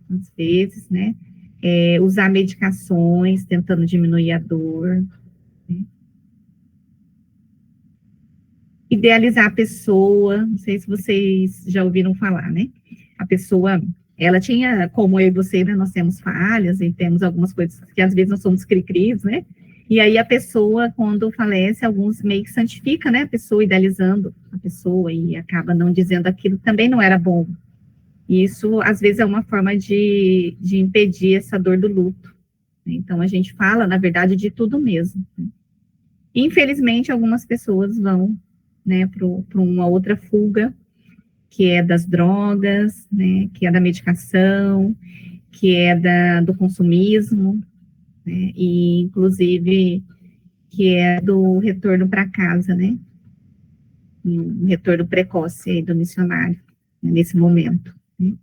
às vezes, né? Usar medicações, tentando diminuir a dor. Né? Idealizar a pessoa, não sei se vocês já ouviram falar, né? A pessoa, ela tinha, como eu e você, né, nós temos falhas e temos algumas coisas que às vezes nós somos cri-cris, né? E aí a pessoa, quando falece, alguns meio que santifica, né, a pessoa, idealizando a pessoa e acaba não dizendo aquilo que também não era bom, E isso, às vezes, é uma forma de impedir essa dor do luto. Então, a gente fala, na verdade, de tudo mesmo. Infelizmente, algumas pessoas vão, né, para uma outra fuga, que é das drogas, né, que é da medicação, que é do consumismo, né, e, inclusive, que é do retorno para casa, né, um retorno precoce aí do missionário, né, nesse momento. Né.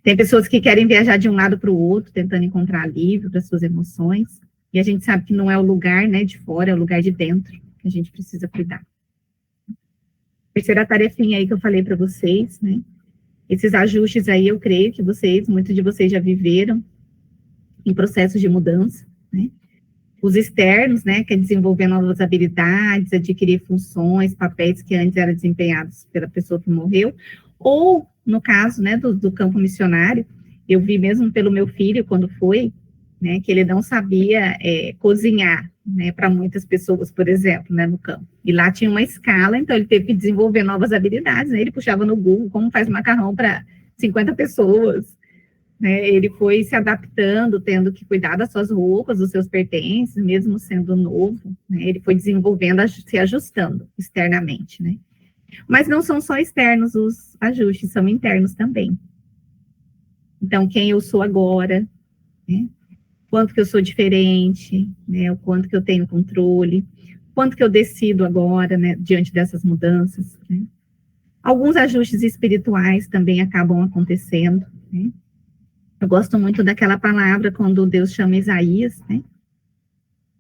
Tem pessoas que querem viajar de um lado para o outro, tentando encontrar alívio para suas emoções, e a gente sabe que não é o lugar, né, de fora, é o lugar de dentro que a gente precisa cuidar. Terceira tarefinha aí que eu falei para vocês, né, esses ajustes aí eu creio que muitos de vocês já viveram em processos de mudança, né, os externos, né, que é desenvolver novas habilidades, adquirir funções, papéis que antes eram desempenhados pela pessoa que morreu, ou, no caso, né, do campo missionário, eu vi mesmo pelo meu filho, quando foi, né, que ele não sabia cozinhar, né, para muitas pessoas, por exemplo, né, no campo. E lá tinha uma escala, então ele teve que desenvolver novas habilidades, né, ele puxava no Google como faz macarrão para 50 pessoas, né, ele foi se adaptando, tendo que cuidar das suas roupas, dos seus pertences, mesmo sendo novo, né, ele foi desenvolvendo, se ajustando externamente, né. Mas não são só externos os ajustes, são internos também. Então, quem eu sou agora, né, quanto que eu sou diferente, né, o quanto que eu tenho controle, quanto que eu decido agora, né, diante dessas mudanças, né. Alguns ajustes espirituais também acabam acontecendo, né. Eu gosto muito daquela palavra quando Deus chama Isaías, né?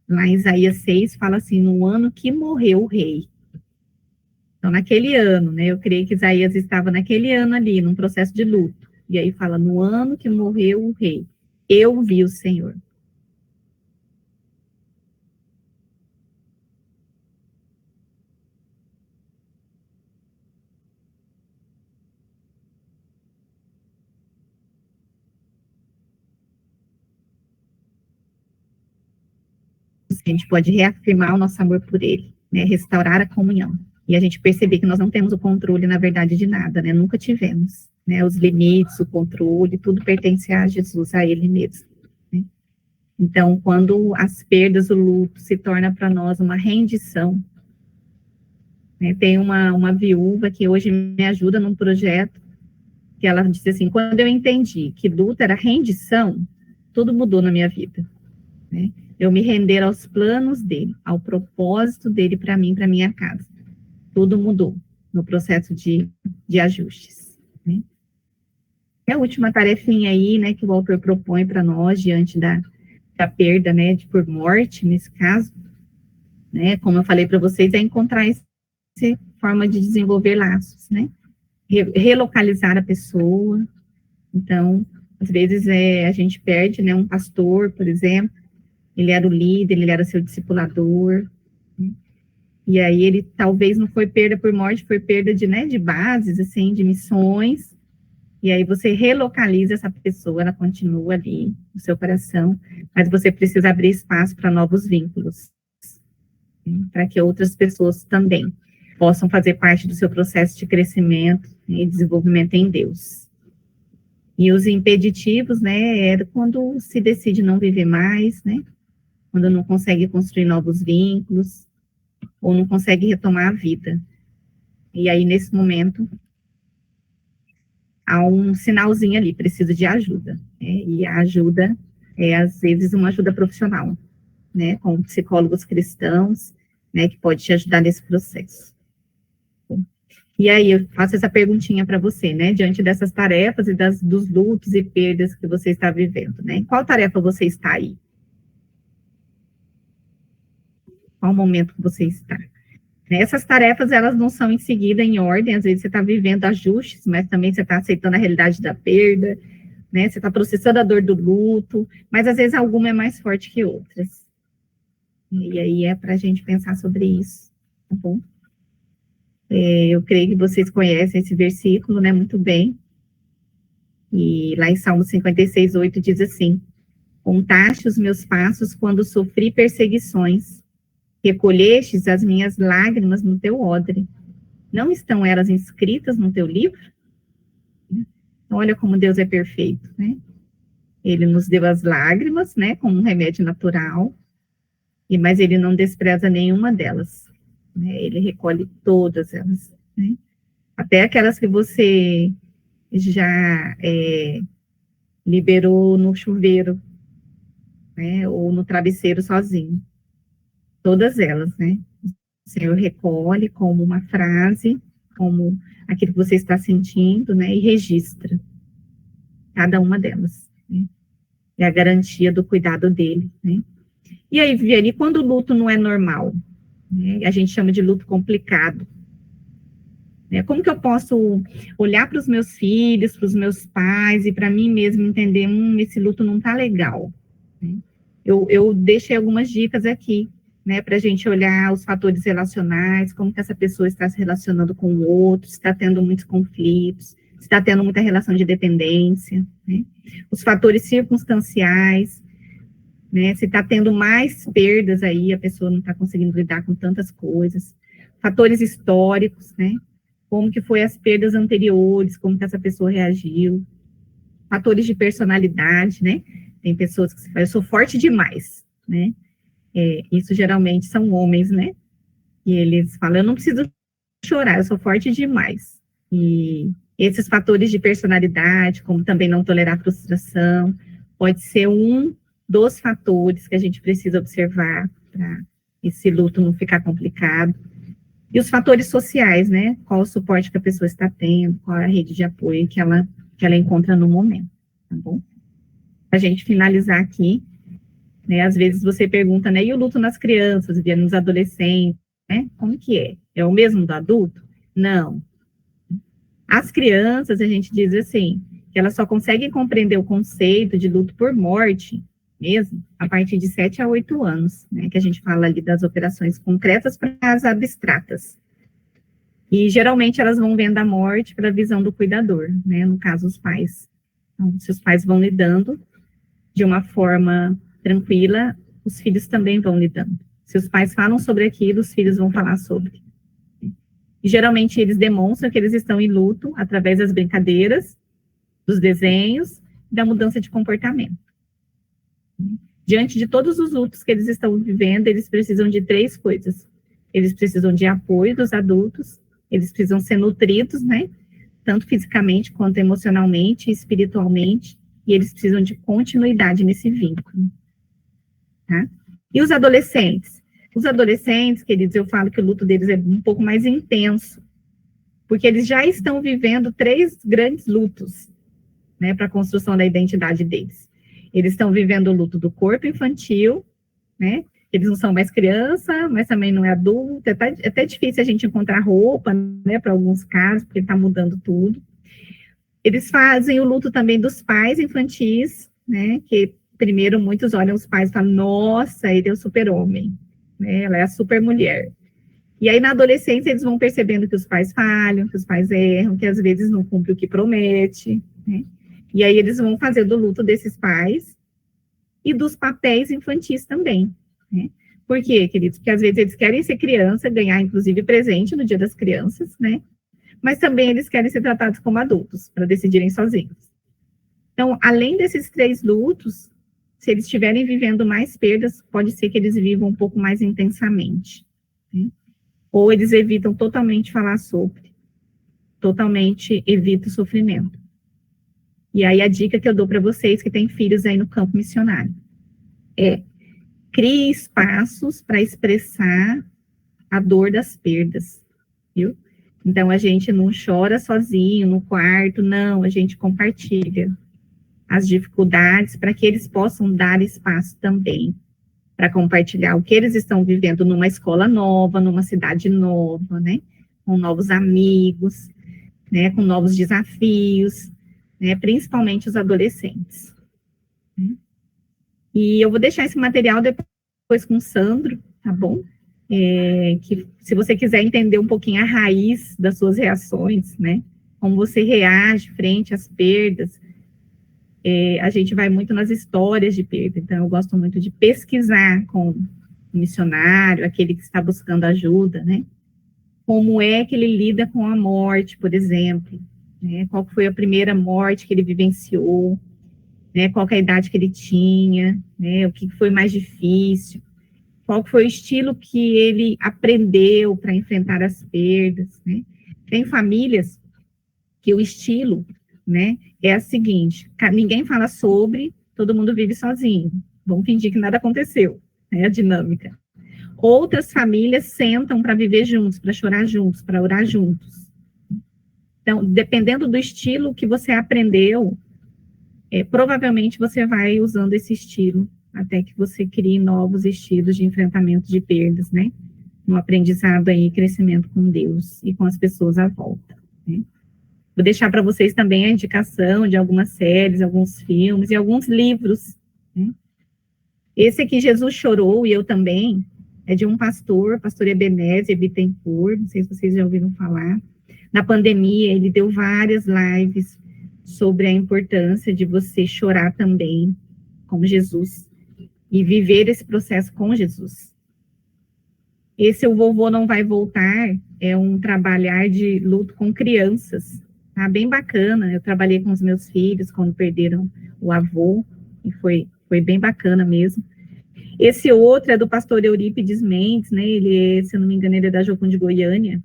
Lá em Isaías 6, fala assim, no ano que morreu o rei. Então, naquele ano, né? Eu creio que Isaías estava naquele ano ali, num processo de luto. E aí fala, no ano que morreu o rei, eu vi o Senhor. A gente pode reafirmar o nosso amor por ele, né? Restaurar a comunhão. E a gente perceber que nós não temos o controle, na verdade, de nada, né? Nunca tivemos, né? Os limites, o controle, tudo pertence a Jesus, a ele mesmo, né? Então, quando as perdas, o luto se torna para nós uma rendição, né? Tem uma viúva que hoje me ajuda num projeto, que ela disse assim, quando eu entendi que luto era rendição, tudo mudou na minha vida, né? Eu me render aos planos dele, ao propósito dele para mim, para minha casa. Tudo mudou no processo de ajustes, né? E a última tarefinha aí, né, que o autor propõe para nós, diante da perda, né, por morte, nesse caso, né, como eu falei para vocês, é encontrar essa forma de desenvolver laços, né, relocalizar a pessoa. Então, às vezes a gente perde, né, um pastor, por exemplo, ele era o líder, ele era seu discipulador, né, e aí ele talvez não foi perda por morte, foi perda de bases, assim, de missões, e aí você relocaliza essa pessoa, ela continua ali no seu coração, mas você precisa abrir espaço para novos vínculos, para que outras pessoas também possam fazer parte do seu processo de crescimento e desenvolvimento em Deus. E os impeditivos, né, é quando se decide não viver mais, né, quando não consegue construir novos vínculos, ou não consegue retomar a vida. E aí, nesse momento, há um sinalzinho ali, precisa de ajuda, né, e a ajuda é, às vezes, uma ajuda profissional, né, com psicólogos cristãos, né, que pode te ajudar nesse processo. E aí, eu faço essa perguntinha para você, né, diante dessas tarefas e dos lutos e perdas que você está vivendo, né, qual tarefa você está aí? Qual momento que você está? Essas tarefas, elas não são em seguida, em ordem, às vezes você está vivendo ajustes, mas também você está aceitando a realidade da perda, né, você está processando a dor do luto, mas às vezes alguma é mais forte que outras. E aí é para a gente pensar sobre isso, tá bom? Eu creio que vocês conhecem esse versículo, né, muito bem. E lá em Salmo 56, 8, diz assim, contaste os meus passos quando sofri perseguições, recolhestes as minhas lágrimas no teu odre. Não estão elas inscritas no teu livro? Então, Olha como Deus é perfeito, né? Ele nos deu as lágrimas, né, como um remédio natural, mas ele não despreza nenhuma delas, né? Ele recolhe todas elas, né? Até aquelas que você já liberou no chuveiro, né, ou no travesseiro sozinho. Todas elas, né? O Senhor recolhe como uma frase, como aquilo que você está sentindo, né? E registra cada uma delas, né? É a garantia do cuidado dele, né? E aí, Viviane, quando o luto não é normal, né? A gente chama de luto complicado, né? Como que eu posso olhar para os meus filhos, para os meus pais e para mim mesmo entender, esse luto não tá legal, né? Eu deixei algumas dicas aqui, né, para a gente olhar os fatores relacionais, como que essa pessoa está se relacionando com o outro, se está tendo muitos conflitos, se está tendo muita relação de dependência, né? Os fatores circunstanciais, né, se está tendo mais perdas aí, a pessoa não está conseguindo lidar com tantas coisas. Fatores históricos, né, como que foi as perdas anteriores, como que essa pessoa reagiu. Fatores de personalidade, né, tem pessoas que falam, eu sou forte demais, né? Isso geralmente são homens, né? E eles falam, eu não preciso chorar, eu sou forte demais. E esses fatores de personalidade, como também não tolerar frustração, pode ser um dos fatores que a gente precisa observar para esse luto não ficar complicado. E os fatores sociais, né? Qual o suporte que a pessoa está tendo, qual a rede de apoio que ela encontra no momento, tá bom? Para a gente finalizar aqui, né? Às vezes você pergunta, né? E o luto nas crianças, nos adolescentes, né? Como que é? É o mesmo do adulto? Não. As crianças, a gente diz assim, que elas só conseguem compreender o conceito de luto por morte, mesmo, a partir de 7 a 8 anos, né? Que a gente fala ali das operações concretas para as abstratas. E geralmente elas vão vendo a morte pela visão do cuidador, né? No caso, os pais. Então, se os pais vão lidando de uma forma tranquila, os filhos também vão lidando. Se os pais falam sobre aquilo, os filhos vão falar sobre. E geralmente eles demonstram que eles estão em luto através das brincadeiras, dos desenhos e da mudança de comportamento. Diante de todos os lutos que eles estão vivendo, eles precisam de 3 coisas. Eles precisam de apoio dos adultos, eles precisam ser nutridos, né? Tanto fisicamente quanto emocionalmente e espiritualmente, e eles precisam de continuidade nesse vínculo. Tá? E os adolescentes? Os adolescentes, queridos, eu falo que o luto deles é um pouco mais intenso, porque eles já estão vivendo 3 grandes lutos, né, para a construção da identidade deles. Eles estão vivendo o luto do corpo infantil, né? Eles não são mais criança, mas também não é adulto. É até difícil a gente encontrar roupa, né, para alguns casos, porque está mudando tudo. Eles fazem o luto também dos pais infantis, né? Que primeiro muitos olham os pais e falam, nossa, ele é o super-homem, né? Ela é a super-mulher. E aí na adolescência eles vão percebendo que os pais falham, que os pais erram, que às vezes não cumpre o que promete, né? E aí eles vão fazer do luto desses pais e dos papéis infantis também, né? Por quê, queridos? Porque às vezes eles querem ser criança, ganhar inclusive presente no Dia das Crianças, né? Mas também eles querem ser tratados como adultos, para decidirem sozinhos. Então, além desses 3 lutos, se eles estiverem vivendo mais perdas, pode ser que eles vivam um pouco mais intensamente, né? Ou eles evitam totalmente falar sobre, totalmente evitam o sofrimento. E aí a dica que eu dou para vocês que têm filhos aí no campo missionário é: crie espaços para expressar a dor das perdas, viu? Então a gente não chora sozinho no quarto, não, a gente compartilha as dificuldades para que eles possam dar espaço também para compartilhar o que eles estão vivendo numa escola nova, numa cidade nova, né? Com novos amigos, né? Com novos desafios, né? Principalmente os adolescentes. E eu vou deixar esse material depois com o Sandro, tá bom? Que se você quiser entender um pouquinho a raiz das suas reações, né? Como você reage frente às perdas, a gente vai muito nas histórias de perda, então eu gosto muito de pesquisar com o missionário, aquele que está buscando ajuda, né? Como é que ele lida com a morte, por exemplo, né? Qual foi a primeira morte que ele vivenciou, né? Qual que é a idade que ele tinha, né? O que foi mais difícil, qual foi o estilo que ele aprendeu para enfrentar as perdas, né? Tem famílias que o estilo, né, é a seguinte: ninguém fala sobre, todo mundo vive sozinho. Vamos fingir que nada aconteceu, né? A dinâmica. Outras famílias sentam para viver juntos, para chorar juntos, para orar juntos. Então, dependendo do estilo que você aprendeu, provavelmente você vai usando esse estilo até que você crie novos estilos de enfrentamento de perdas, né? No aprendizado aí, crescimento com Deus e com as pessoas à volta, né? Vou deixar para vocês também a indicação de algumas séries, alguns filmes e alguns livros, né? Esse aqui, Jesus Chorou, e Eu Também, é de um pastor Ebenezer Bittencourt, não sei se vocês já ouviram falar. Na pandemia, ele deu várias lives sobre a importância de você chorar também, como Jesus, e viver esse processo com Jesus. Esse O Vovô Não Vai Voltar é um trabalhar de luto com crianças, tá? Bem bacana. Eu trabalhei com os meus filhos quando perderam o avô, e foi bem bacana mesmo. Esse outro é do pastor Eurípides Mendes, né? Ele, se eu não me engano, ele é da Jocum de Goiânia.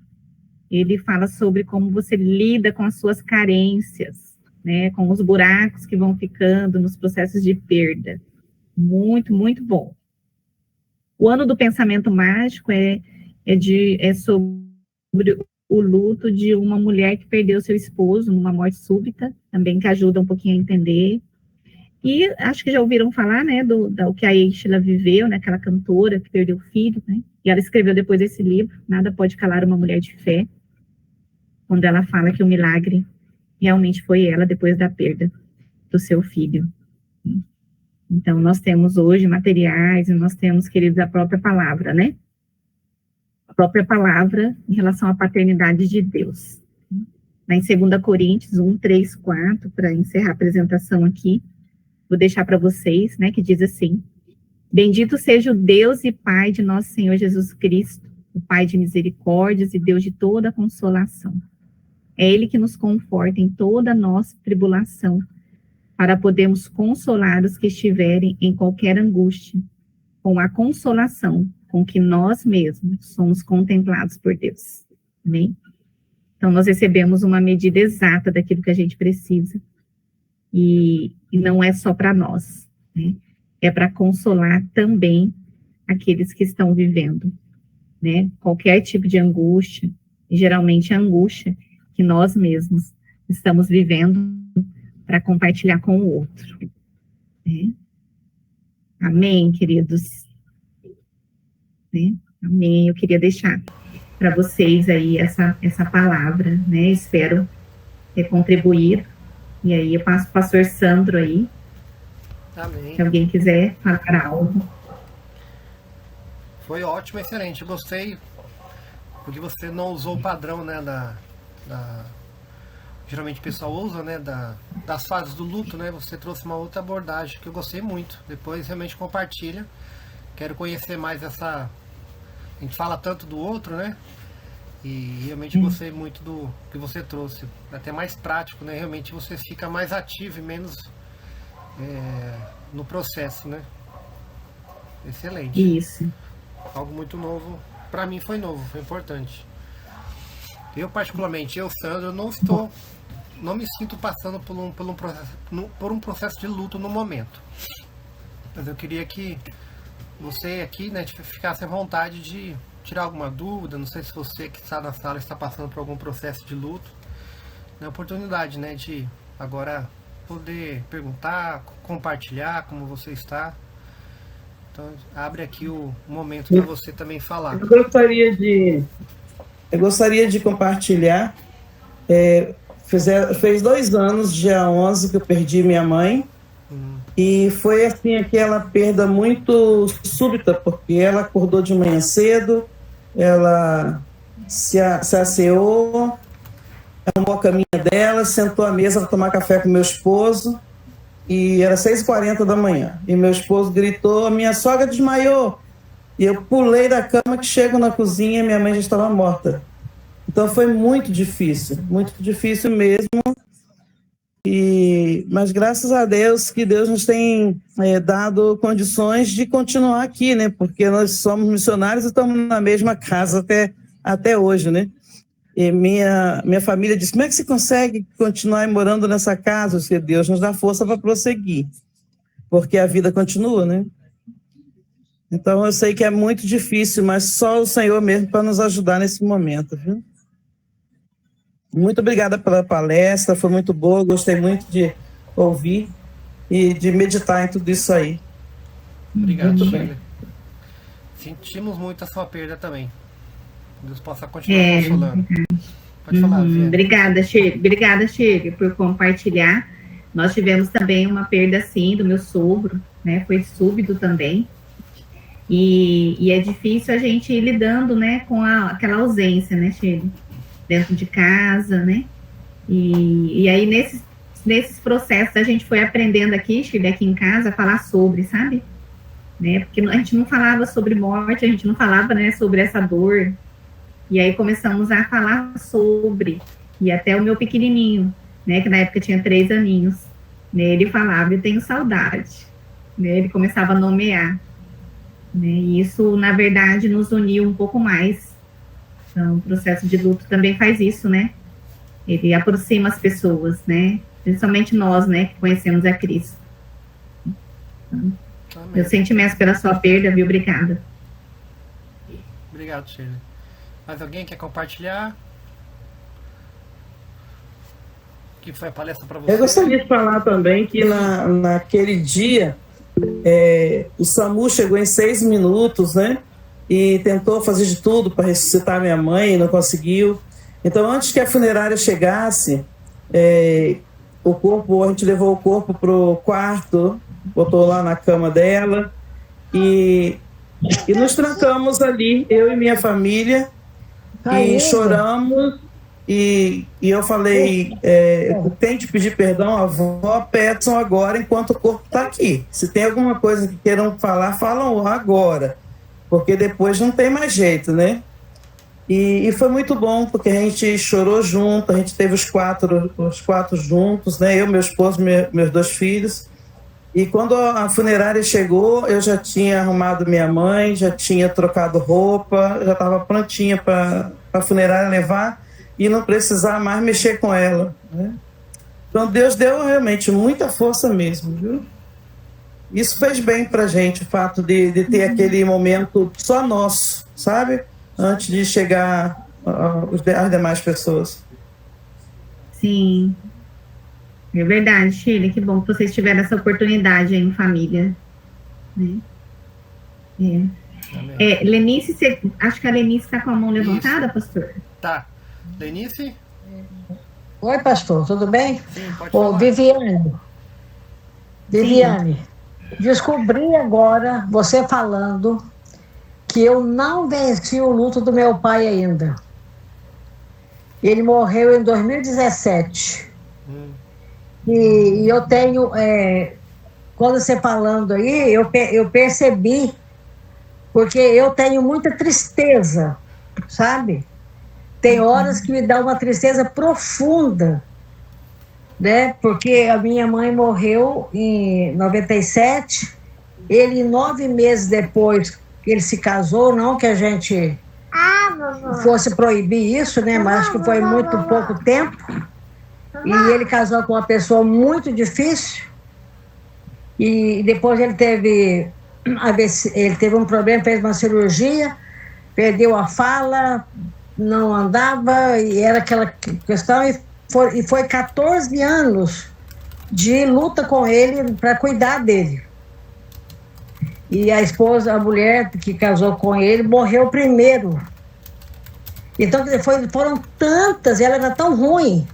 Ele fala sobre como você lida com as suas carências, né? Com os buracos que vão ficando nos processos de perda. Muito, muito bom. O Ano do Pensamento Mágico é sobre o luto de uma mulher que perdeu seu esposo numa morte súbita, também que ajuda um pouquinho a entender. E acho que já ouviram falar, né, do que a Eichla viveu, né, aquela cantora que perdeu o filho, né, e ela escreveu depois esse livro, Nada Pode Calar uma Mulher de Fé, quando ela fala que o milagre realmente foi ela depois da perda do seu filho. Então, nós temos hoje materiais, e nós temos, queridos, a própria palavra, né? A própria palavra em relação à paternidade de Deus. Lá em 2 Coríntios 1, 3, 4, para encerrar a apresentação aqui, vou deixar para vocês, né, que diz assim: Bendito seja o Deus e Pai de nosso Senhor Jesus Cristo, o Pai de misericórdias e Deus de toda consolação. É Ele que nos conforta em toda a nossa tribulação, para podermos consolar os que estiverem em qualquer angústia, com a consolação com que nós mesmos somos contemplados por Deus. Amém? Então, nós recebemos uma medida exata daquilo que a gente precisa, e não é só para nós, né? É para consolar também aqueles que estão vivendo, né? Qualquer tipo de angústia, e geralmente a angústia que nós mesmos estamos vivendo, para compartilhar com o outro, né? Amém, queridos? Né? Amém. Eu queria deixar para vocês aí essa palavra, né? Espero ter contribuído. E aí eu passo para o pastor Sandro aí. Amém. Se alguém quiser falar algo. Foi ótimo, excelente. Eu gostei, porque você não usou o padrão, né, geralmente o pessoal usa, né, das fases do luto, né? Você trouxe uma outra abordagem que eu gostei muito. Depois realmente compartilha. Quero conhecer mais essa... A gente fala tanto do outro, né? E realmente gostei muito do que você trouxe. Até mais prático, né? Realmente você fica mais ativo e menos no processo, né? Excelente. Isso. Algo muito novo. Para mim foi novo, foi importante. Eu particularmente, Sandro, não me sinto passando por um processo de luto no momento. Mas eu queria que você aqui, né, ficasse à vontade de tirar alguma dúvida. Não sei se você que está na sala está passando por algum processo de luto. É a oportunidade, né, de agora poder perguntar, compartilhar como você está. Então, abre aqui o momento para você também falar. Eu gostaria de compartilhar. Fez 2 anos, dia 11, que eu perdi minha mãe. E foi assim, aquela perda muito súbita, porque ela acordou de manhã cedo, ela se asseou, arrumou a caminha dela, sentou à mesa para tomar café com meu esposo, e era 6h40 da manhã. E meu esposo gritou: minha sogra desmaiou. E eu pulei da cama, que chego na cozinha e minha mãe já estava morta. Então foi muito difícil mesmo. Mas graças a Deus que Deus nos tem dado condições de continuar aqui, né? Porque nós somos missionários e estamos na mesma casa até hoje, né? E minha família disse, como é que você consegue continuar morando nessa casa? Eu disse, Deus nos dá força para prosseguir, porque a vida continua, né? Então eu sei que é muito difícil, mas só o Senhor mesmo para nos ajudar nesse momento, viu? Muito obrigada pela palestra, foi muito boa, gostei muito de ouvir e de meditar em tudo isso aí. Obrigado, Shirley. Sentimos muito a sua perda também. Deus possa continuar consolando. Pode falar, Viviane. Obrigada, Shirley, por compartilhar. Nós tivemos também uma perda, sim, do meu sogro, né? Foi súbito também. E é difícil a gente ir lidando, né, com aquela ausência, né, Shirley? Dentro de casa, né? E aí, nesses processos, a gente foi aprendendo aqui, Shirley, aqui em casa, a falar sobre, sabe? Né? Porque a gente não falava sobre morte, a gente não falava, né, sobre essa dor. E aí começamos a falar sobre, e até o meu pequenininho, né, que na época tinha 3 aninhos, né, ele falava, eu tenho saudade, né, ele começava a nomear, né, e isso, na verdade, nos uniu um pouco mais. Então, o processo de luto também faz isso, né, ele aproxima as pessoas, né, principalmente nós, né, que conhecemos a Cristo. Então, meus sentimentos pela sua perda, viu, obrigada. Obrigado, Shirley. Mais alguém quer compartilhar? O que foi a palestra para você? Eu gostaria de falar também que naquele dia o SAMU chegou em 6 minutos, né? E tentou fazer de tudo para ressuscitar minha mãe, não conseguiu. Então, antes que a funerária chegasse, a gente levou o corpo para o quarto, botou lá na cama dela e nos trancamos ali, eu e minha família. E choramos, e eu falei, tente pedir perdão à avó Petson agora, enquanto o corpo está aqui. Se tem alguma coisa que queiram falar, falam agora, porque depois não tem mais jeito, né? E foi muito bom, porque a gente chorou junto, a gente teve os quatro juntos, né? Eu, meu esposo, meus 2 filhos. E quando a funerária chegou, eu já tinha arrumado minha mãe, já tinha trocado roupa, já estava prontinha para a funerária levar e não precisar mais mexer com ela, né? Então Deus deu realmente muita força mesmo, viu? Isso fez bem para a gente, o fato de ter aquele momento só nosso, sabe? Antes de chegar às demais pessoas. Sim. É verdade, Shirley, que bom que vocês tiveram essa oportunidade aí em família, né? Lenice, acho que a Lenice está com a mão levantada, pastor? Tá. Lenice? Oi, pastor, tudo bem? Sim, pode falar. Viviane, descobri agora, você falando, que eu não venci o luto do meu pai ainda. Ele morreu em 2017. E eu tenho, quando você falando aí, eu percebi, porque eu tenho muita tristeza, sabe? Tem horas que me dá uma tristeza profunda, né? Porque a minha mãe morreu em 97, ele 9 meses depois que ele se casou, não que a gente fosse proibir isso, né? Mas acho que foi muito pouco tempo. E ele casou com uma pessoa muito difícil. E depois ele teve um problema, fez uma cirurgia, perdeu a fala, não andava, e era aquela questão. E foi 14 anos de luta com ele para cuidar dele. E a esposa, a mulher que casou com ele, morreu primeiro. Então, foram tantas, ela era tão ruim,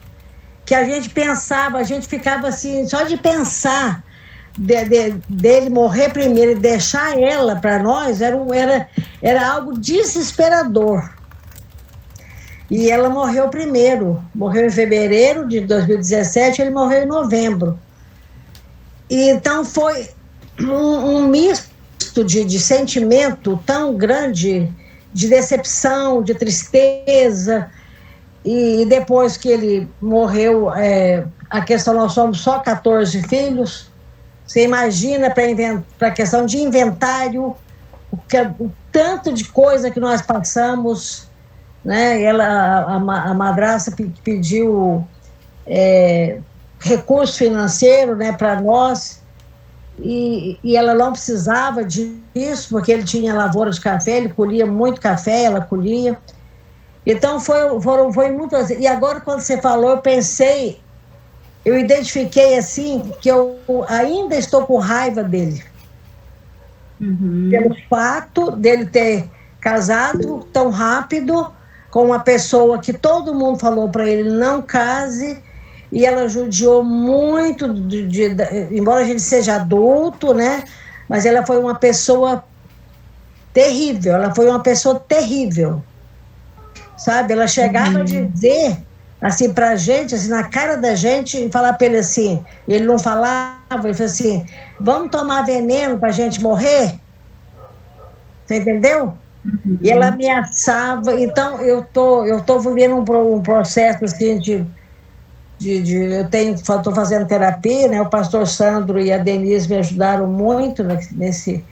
que a gente pensava, a gente ficava assim, só de pensar dele morrer primeiro e deixar ela para nós, era algo desesperador. E ela morreu primeiro, morreu em fevereiro de 2017, ele morreu em novembro. E então foi um misto de sentimento tão grande, de decepção, de tristeza. E depois que ele morreu, a questão, nós somos só 14 filhos. Você imagina para a questão de inventário, o tanto de coisa que nós passamos, né? A madrasta pediu recurso financeiro, né, para nós, e ela não precisava disso, porque ele tinha lavoura de café, ele colhia muito café, ela colhia. Então foi muitas. E agora, quando você falou, eu pensei, eu identifiquei assim, que eu ainda estou com raiva dele. Pelo fato dele ter casado tão rápido com uma pessoa que todo mundo falou para ele não case, e ela judiou muito, embora a gente seja adulto, né? Mas ela foi uma pessoa terrível, sabe? Ela chegava a dizer assim pra gente, assim, na cara da gente, e falar pra ele assim, ele não falava, ele falou assim, vamos tomar veneno pra gente morrer? Você entendeu? E ela ameaçava. Então eu tô vivendo um processo assim estou fazendo terapia, né? O pastor Sandro e a Denise me ajudaram muito nesse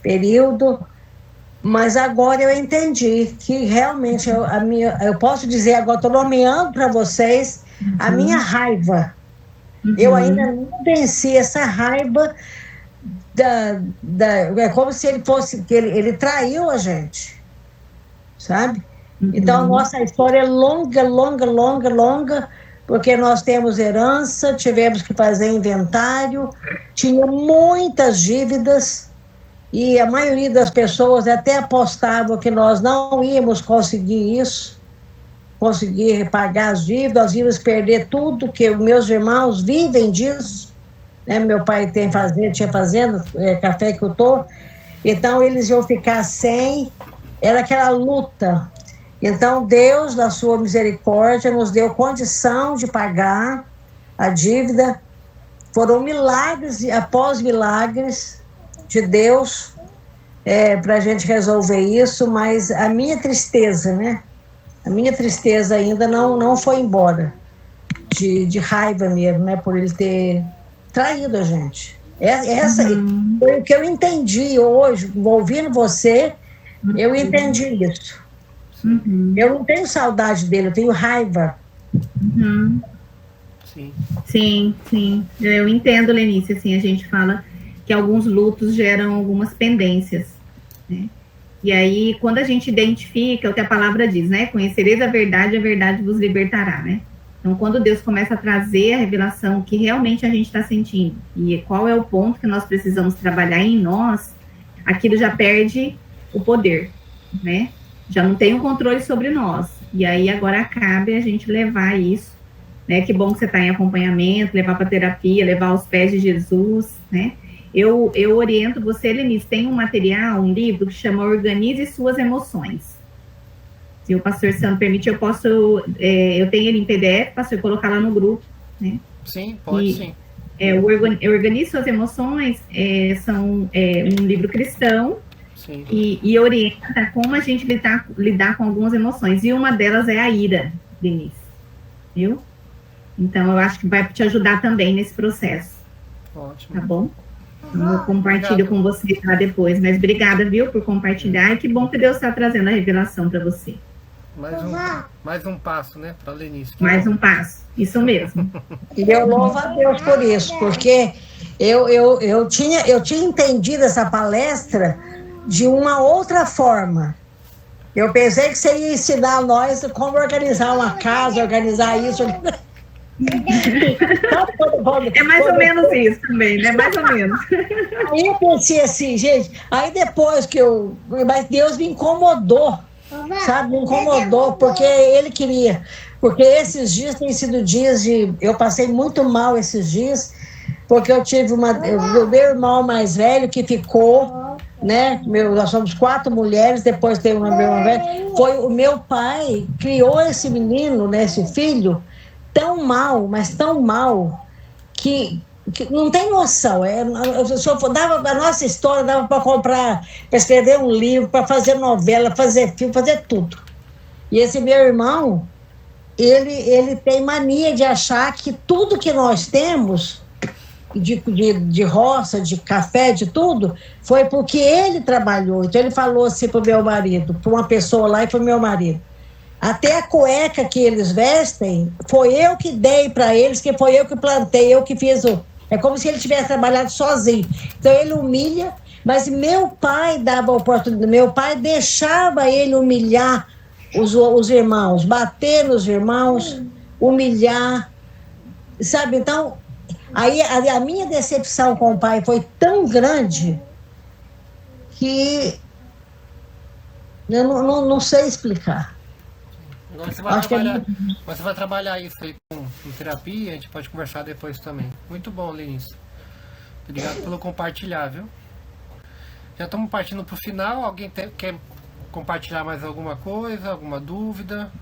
período, mas agora eu entendi que realmente eu posso dizer agora, estou nomeando para vocês a minha raiva. Eu ainda não venci essa raiva é como se ele fosse, que ele traiu a gente, sabe? Então a nossa história é longa, porque nós temos herança, tivemos que fazer inventário, tinha muitas dívidas, e a maioria das pessoas até apostavam que nós não íamos conseguir pagar as dívidas, perder tudo, que meus irmãos vivem disso, né? Meu pai tinha fazenda, cafeicultor, então eles iam ficar sem, era aquela luta. Então Deus, na sua misericórdia, nos deu condição de pagar a dívida. Foram milagres após milagres de Deus para a gente resolver isso, mas a minha tristeza, né? A minha tristeza ainda não foi embora, de raiva mesmo, né? Por ele ter traído a gente. Essa foi o que eu entendi hoje, ouvindo você, eu entendi isso. Eu não tenho saudade dele, eu tenho raiva. Sim. Eu entendo, Lenice, assim, a gente fala que alguns lutos geram algumas pendências, né? E aí, quando a gente identifica o que a palavra diz, né? Conhecereis a verdade vos libertará, né? Então, quando Deus começa a trazer a revelação que realmente a gente está sentindo e qual é o ponto que nós precisamos trabalhar em nós, aquilo já perde o poder, né? Já não tem o controle sobre nós. E aí, agora cabe a gente levar isso, né? Que bom que você está em acompanhamento, levar para terapia, levar aos pés de Jesus, né? Eu oriento você, Lenice, tem um material, um livro que chama Organize Suas Emoções. Se o pastor Sandro permite, eu tenho ele em PDF, pastor, colocar lá no grupo, né? Sim, pode sim. Organize Suas Emoções são um livro cristão. Sim. E orienta como a gente lidar com algumas emoções. E uma delas é a ira, Denise. Viu? Então, eu acho que vai te ajudar também nesse processo. Ótimo. Tá bom? Então, eu compartilho com você lá depois. Mas obrigada, viu, por compartilhar. E que bom que Deus está trazendo a revelação para você. Mais um passo, né, para Lenice. Mais um passo. Isso mesmo. E eu louvo a Deus por isso, porque eu tinha entendido essa palestra de uma outra forma. Eu pensei que você ia ensinar a nós como organizar uma casa, organizar isso. É mais ou menos isso também, né? Mais ou menos. Aí eu pensei assim, gente, aí depois mas Deus me incomodou, sabe? Me incomodou, porque Ele queria. Porque esses dias têm sido dias eu passei muito mal esses dias, porque eu tive o meu irmão mais velho que ficou, né? Nós somos 4 mulheres, depois tem uma meu irmão velho. Foi o meu pai criou esse menino, né? Esse filho, tão mal, mas tão mal, que não tem noção. A nossa história dava para comprar, para escrever um livro, para fazer novela, fazer filme, fazer tudo. E esse meu irmão, ele tem mania de achar que tudo que nós temos, de roça, de café, de tudo, foi porque ele trabalhou. Então ele falou assim para o meu marido, para uma pessoa lá e para o meu marido: até a cueca que eles vestem, foi eu que dei para eles, que foi eu que plantei, eu que fiz o... É como se ele tivesse trabalhado sozinho. Então ele humilha, mas meu pai dava oportunidade, meu pai deixava ele humilhar os irmãos, bater nos irmãos, humilhar, sabe? Então, aí a minha decepção com o pai foi tão grande que eu não sei explicar. Agora Acho que você vai trabalhar isso aí com terapia, a gente pode conversar depois também. Muito bom, Lenice. Obrigado pelo compartilhar, viu? Já estamos partindo para o final. Alguém quer compartilhar mais alguma coisa, alguma dúvida?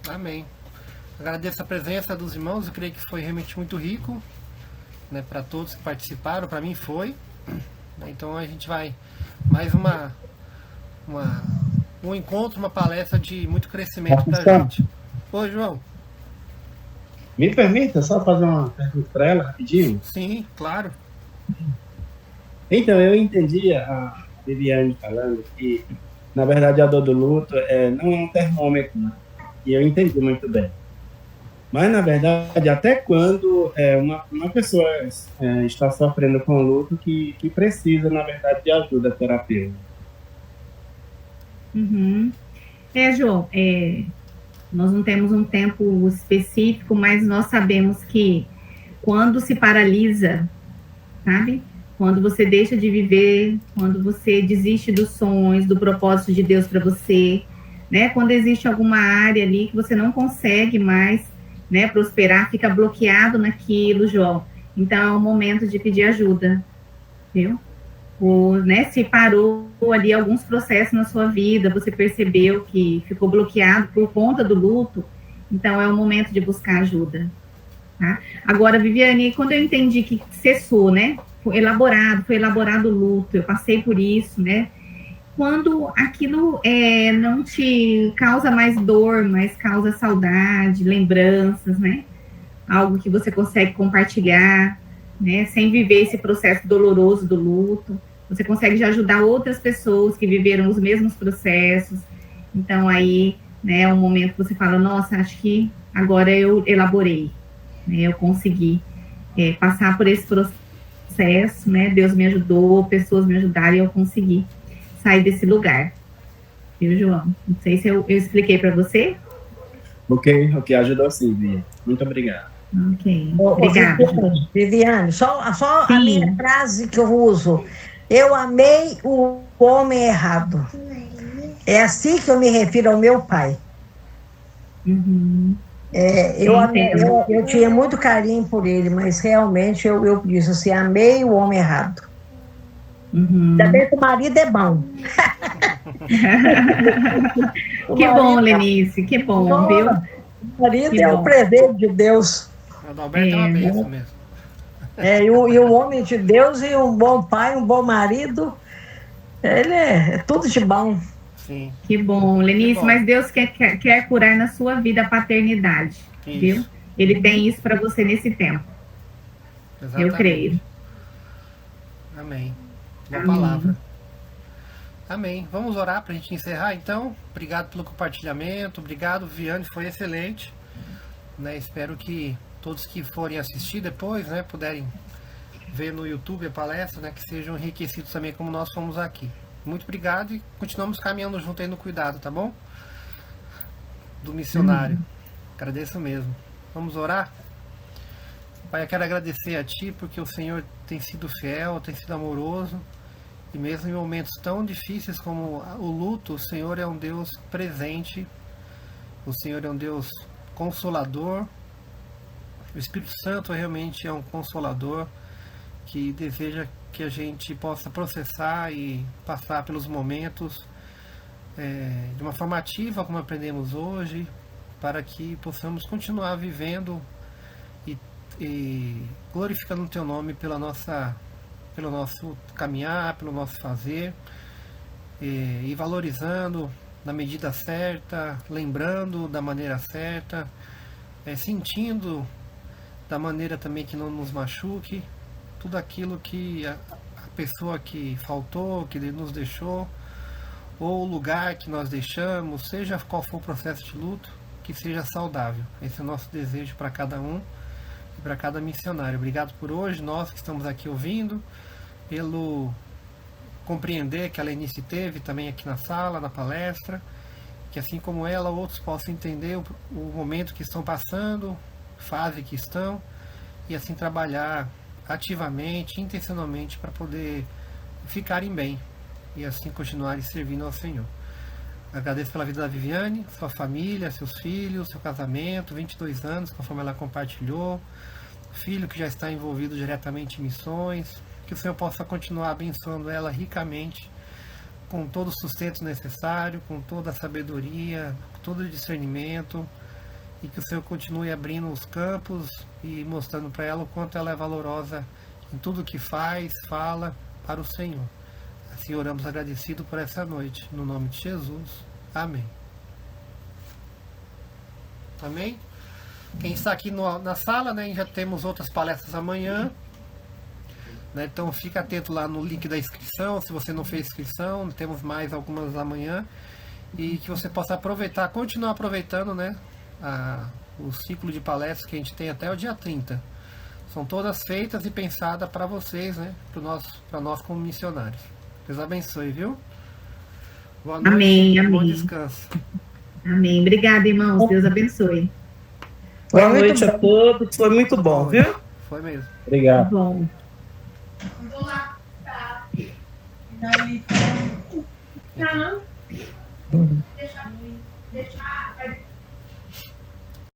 Amém. Agradeço a presença dos irmãos. Eu creio que foi realmente muito rico, né, para todos que participaram. Para mim foi. Então a gente vai mais um encontro, uma palestra de muito crescimento para a gente. Oi, João. Me permita só fazer uma pergunta para ela rapidinho? Sim, claro. Então, eu entendi a Viviane falando que, na verdade, a dor do luto não é um termômetro, né? E eu entendi muito bem. Mas, na verdade, até quando uma pessoa está sofrendo com luto que precisa, na verdade, de ajuda terapêutica. Uhum. João, nós não temos um tempo específico, mas nós sabemos que quando se paralisa, sabe? Quando você deixa de viver, quando você desiste dos sonhos, do propósito de Deus para você, né? Quando existe alguma área ali que você não consegue mais, né, prosperar, fica bloqueado naquilo, João. Então é o momento de pedir ajuda, viu? Né, se parou ali alguns processos na sua vida, você percebeu que ficou bloqueado por conta do luto, então é o momento de buscar ajuda. Tá? Agora, Viviane, quando eu entendi que cessou, né, foi elaborado o luto, eu passei por isso, né, quando aquilo não te causa mais dor, mas causa saudade, lembranças, né, algo que você consegue compartilhar, né, sem viver esse processo doloroso do luto, você consegue já ajudar outras pessoas que viveram os mesmos processos. Então aí, né, é um momento que você fala: nossa, acho que agora eu elaborei, né, eu consegui passar por esse processo, né, Deus me ajudou, pessoas me ajudaram e eu consegui sair desse lugar. Viu, João? Não sei se eu expliquei para você. Ok, ajudou sim, Bia. Muito obrigado. Ok, obrigada. Viviane, só a minha frase que eu uso: eu amei o homem errado. É assim que eu me refiro ao meu pai. Uhum. Eu tinha muito carinho por ele, mas realmente eu disse assim: amei o homem errado. Uhum. Ainda bem que o marido é bom. Que bom, Lenice, que bom, viu? O marido é um presente de Deus. O Adalberto é uma bênção mesmo. E um homem de Deus e um bom pai, um bom marido, ele é tudo de bom. Sim. Que bom, Lenice, mas Deus quer curar na sua vida a paternidade, isso. Viu? Ele tem isso para você nesse tempo. Exatamente. Eu creio. Amém. Boa palavra. Amém. Vamos orar para a gente encerrar, então. Obrigado pelo compartilhamento. Obrigado, Viviane, foi excelente. Né, espero que todos que forem assistir depois, né, puderem ver no YouTube a palestra, né, que sejam enriquecidos também como nós fomos aqui. Muito obrigado e continuamos caminhando junto aí no cuidado, tá bom? Do missionário. Agradeço mesmo. Vamos orar? Pai, eu quero agradecer a Ti porque o Senhor tem sido fiel, tem sido amoroso. E mesmo em momentos tão difíceis como o luto, o Senhor é um Deus presente. O Senhor é um Deus consolador. O Espírito Santo realmente é um consolador que deseja que a gente possa processar e passar pelos momentos de uma forma ativa, como aprendemos hoje, para que possamos continuar vivendo e glorificando o Teu nome pelo nosso caminhar, pelo nosso fazer. e valorizando na medida certa, lembrando da maneira certa, sentindo da maneira também que não nos machuque, tudo aquilo que a pessoa que faltou, que nos deixou, ou o lugar que nós deixamos, seja qual for o processo de luto, que seja saudável. Esse é o nosso desejo para cada um e para cada missionário. Obrigado por hoje, nós que estamos aqui ouvindo, pelo compreender que a Lenice teve também aqui na sala, na palestra, que assim como ela, outros possam entender o momento que estão passando, fase que estão, e assim trabalhar ativamente, intencionalmente, para poder ficarem bem e assim continuarem servindo ao Senhor. Agradeço pela vida da Viviane, sua família, seus filhos, seu casamento, 22 anos, conforme ela compartilhou, filho que já está envolvido diretamente em missões, que o Senhor possa continuar abençoando ela ricamente, com todo o sustento necessário, com toda a sabedoria, com todo o discernimento, e que o Senhor continue abrindo os campos e mostrando para ela o quanto ela é valorosa em tudo que faz, fala para o Senhor. Assim oramos agradecido por essa noite, no nome de Jesus. Amém. Amém? Quem está aqui na sala, né, já temos outras palestras amanhã. Né, então fica atento lá no link da inscrição, se você não fez inscrição, temos mais algumas amanhã. E que você possa aproveitar, continuar aproveitando, né, o ciclo de palestras que a gente tem até o dia 30. São todas feitas e pensadas para vocês, né, para nós como missionários. Deus abençoe, viu? Boa noite, Amém. bom descanso. Amém. Obrigada, irmãos. Deus abençoe. Boa noite a todos. Foi muito bom, viu? Foi mesmo. Obrigado. Bom. Não. Deixa.